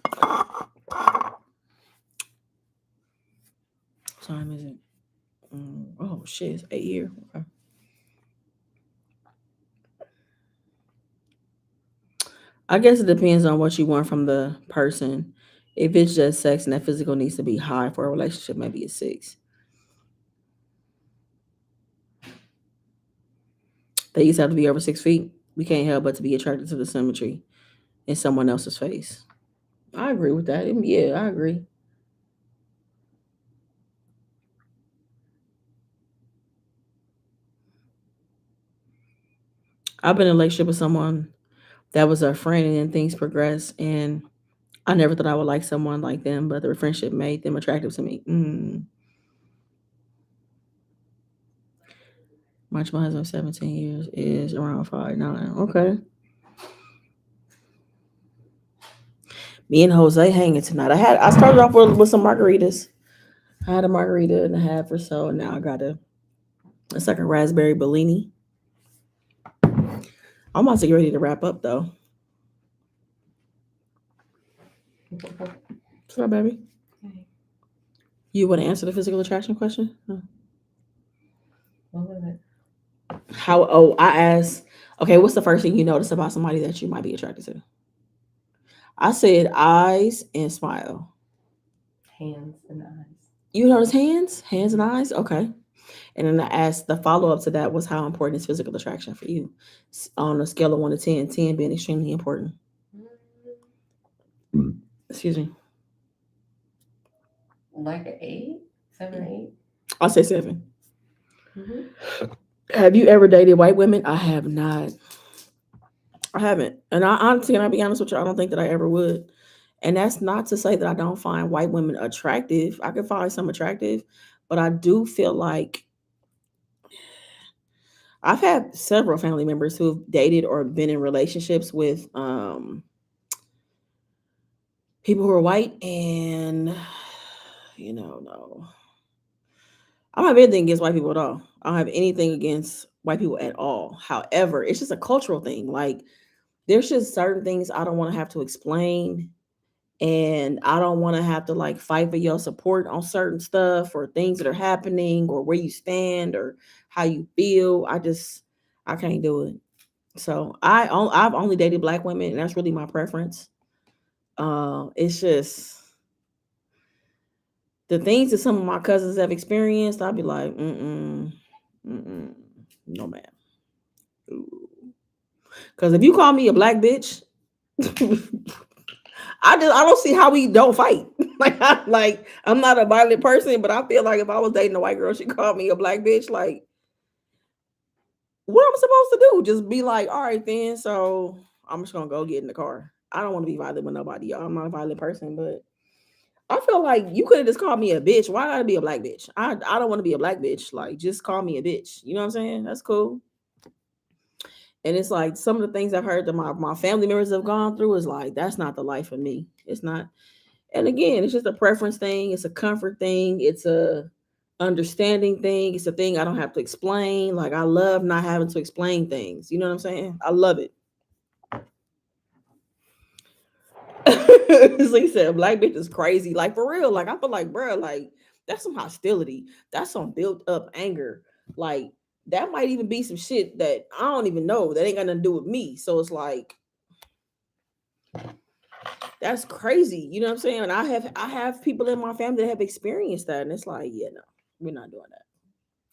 [SPEAKER 1] What time is it? Oh shit, it's 8 year. Okay. I guess it depends on what you want from the person. If it's just sex and that physical needs to be high for a relationship, maybe it's 6. They used to have to be over 6 feet. We can't help but to be attracted to the symmetry in someone else's face. I agree with that. Yeah, I agree. I've been in a relationship with someone that was a friend, and then things progressed, and I never thought I would like someone like them, but the friendship made them attractive to me. March my husband 17 years is around 5'9". Okay. Me and Jose hanging tonight. I started off with some margaritas. I had a margarita and a half or so, and now I got a second raspberry Bellini. I'm about to get ready to wrap up though. What's up, baby?
[SPEAKER 2] Okay.
[SPEAKER 1] You want to answer the physical attraction question? No.
[SPEAKER 2] What was it?
[SPEAKER 1] How? Oh, I asked. Okay, what's the first thing you notice about somebody that you might be attracted to? I said eyes and smile.
[SPEAKER 2] Hands and eyes.
[SPEAKER 1] You notice hands and eyes. Okay, and then I asked the follow up to that was how important is physical attraction for you, on a scale of 1 to 10, 10 being extremely important. Excuse me.
[SPEAKER 2] Like an 8, 7 or 8.
[SPEAKER 1] I'll say 7.
[SPEAKER 2] Mm-hmm.
[SPEAKER 1] Have you ever dated white women? I have not. I haven't. And I honestly, and I'll be honest with you, I don't think that I ever would. And that's not to say that I don't find white women attractive. I can find some attractive, but I do feel like I've had several family members who have dated or been in relationships with people who are white, and no. I don't have anything against white people at all. I don't have anything against white people at all. However, it's just a cultural thing. Like there's just certain things I don't want to have to explain, and I don't want to have to like fight for your support on certain stuff or things that are happening or where you stand or how you feel. I can't do it. So I've only dated black women, and that's really my preference. It's just the things that some of my cousins have experienced. I'd be like, no man. Because if you call me a black bitch, I don't see how we don't fight. I'm not a violent person, but I feel like if I was dating a white girl, she called me a black bitch. Like, what am I supposed to do? Just be like, all right, then. So I'm just gonna go get in the car. I don't want to be violent with nobody, y'all. I'm not a violent person, but I feel like you could have just called me a bitch. Why gotta be a black bitch? I don't want to be a black bitch. Like, just call me a bitch. You know what I'm saying? That's cool. And it's like some of the things I've heard that my family members have gone through is like, that's not the life for me. It's not. And again, it's just a preference thing. It's a comfort thing. It's a understanding thing. It's a thing I don't have to explain. Like I love not having to explain things. You know what I'm saying? I love it. So he said, "Black bitch is crazy." Like for real. Like I feel like, bro, like that's some hostility. That's some built up anger. Like that might even be some shit that I don't even know. That ain't got nothing to do with me. So it's like that's crazy. You know what I'm saying? And I have people in my family that have experienced that, and it's like, yeah, no, we're not doing that.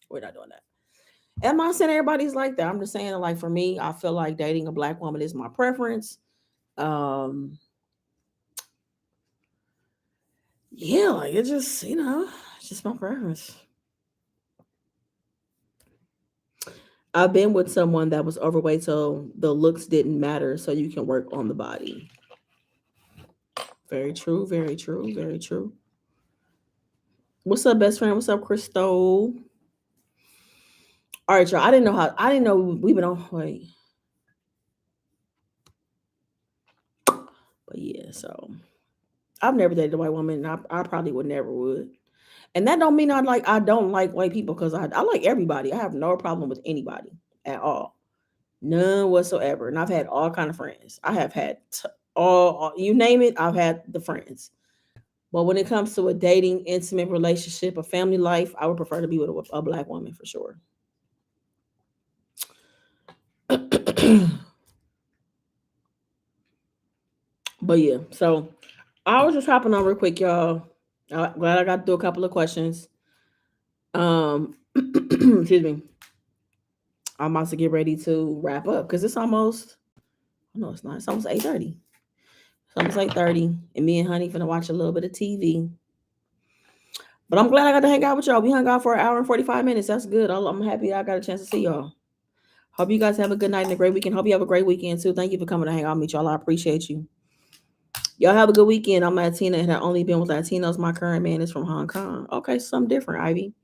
[SPEAKER 1] We're not doing that. And I'm not saying everybody's like that. I'm just saying, like for me, I feel like dating a black woman is my preference. Um, yeah, like it's just it's just my preference. I've been with someone that was overweight, so the looks didn't matter. So you can work on the body. Very true. Very true. Very true. What's up, best friend? What's up, Crystal? All right, y'all. I didn't know we've been on. Wait, but yeah. So I've never dated a white woman, and I probably would never would. And that don't mean I don't like white people because I like everybody. I have no problem with anybody at all, none whatsoever. And I've had all kind of friends. I have had all you name it, I've had the friends. But when it comes to a dating, intimate relationship, a family life, I would prefer to be with a black woman for sure. But yeah, so I was just hopping on real quick, y'all. Glad I got through a couple of questions. Excuse me. I'm about to get ready to wrap up because it's almost. No, it's not. It's almost 8:30. It's almost 8:30, and me and Honey finna watch a little bit of TV. But I'm glad I got to hang out with y'all. We hung out for an hour and 45 minutes. That's good. I'm happy I got a chance to see y'all. Hope you guys have a good night and a great weekend. Hope you have a great weekend too. Thank you for coming to hang out with me, y'all. I appreciate you. Y'all have a good weekend. I'm Latina and I've only been with Latinos. My current man is from Hong Kong. Okay, something different, Ivy.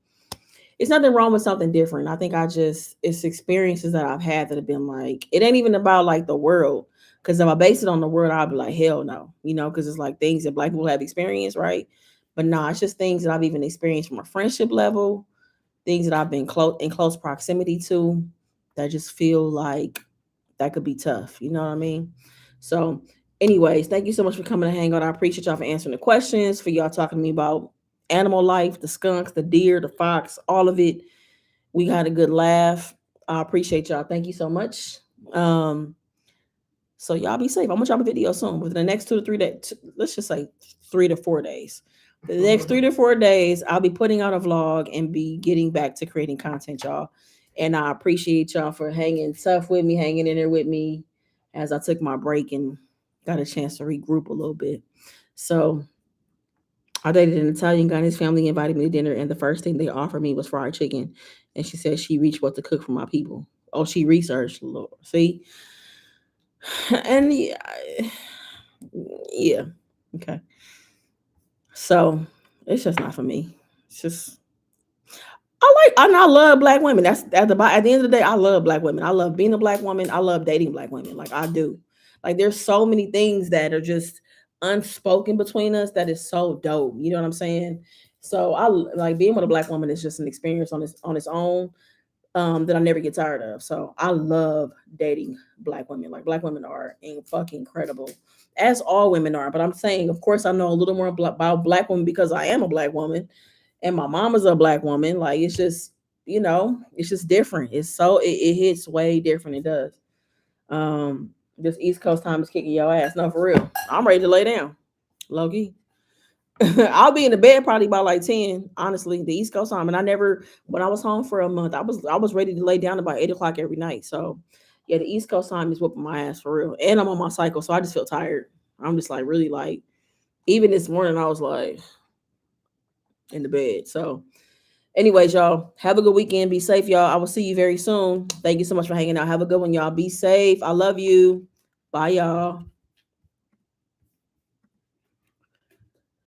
[SPEAKER 1] It's nothing wrong with something different. I think it's experiences that I've had that have been like, it ain't even about like the world. Because if I base it on the world, I'll be like, hell no. Because it's like things that black people have experienced, right? But nah, it's just things that I've even experienced from a friendship level, things that I've been close proximity to that just feel like that could be tough. You know what I mean? So, anyways, thank you so much for coming to hang out. I appreciate y'all for answering the questions, for y'all talking to me about animal life, the skunks, the deer, the fox, all of it. We had a good laugh. I appreciate y'all. Thank you so much. Um, so y'all be safe. I'm gonna drop a video soon within the next 2 to 3 days. Let's just say 3 to 4 days. The next 3 to 4 days, I'll be putting out a vlog and be getting back to creating content, y'all. And I appreciate y'all for hanging tough with me, hanging in there with me as I took my break and got a chance to regroup a little bit. So I dated an Italian guy and his family invited me to dinner, and the first thing they offered me was fried chicken. And she said she reached what to cook for my people. Oh, she researched. Lord. See, and yeah, yeah, okay. So it's just not for me. It's just I love black women. That's at the end of the day, I love black women. I love being a black woman. I love dating black women. Like I do. Like there's so many things that are just unspoken between us that is so dope. You know what I'm saying? So I like being with a black woman is just an experience on its own that I never get tired of. So I love dating black women. Like black women are fucking incredible, as all women are. But I'm saying, of course, I know a little more about black women because I am a black woman, and my mom is a black woman. Like it's just, it's just different. It hits way different. It does. This East Coast time is kicking your ass. No, for real. I'm ready to lay down. Loki. I'll be in the bed probably by like 10, honestly, the East Coast time. And I never when I was home for a month, I was ready to lay down about 8 o'clock every night. So yeah, the East Coast time is whooping my ass for real. And I'm on my cycle, so I just feel tired. I'm just like really like even this morning I was like in the bed. So anyways, y'all, have a good weekend. Be safe, y'all. I will see you very soon. Thank you so much for hanging out. Have a good one, y'all. Be safe. I love you. Bye, y'all.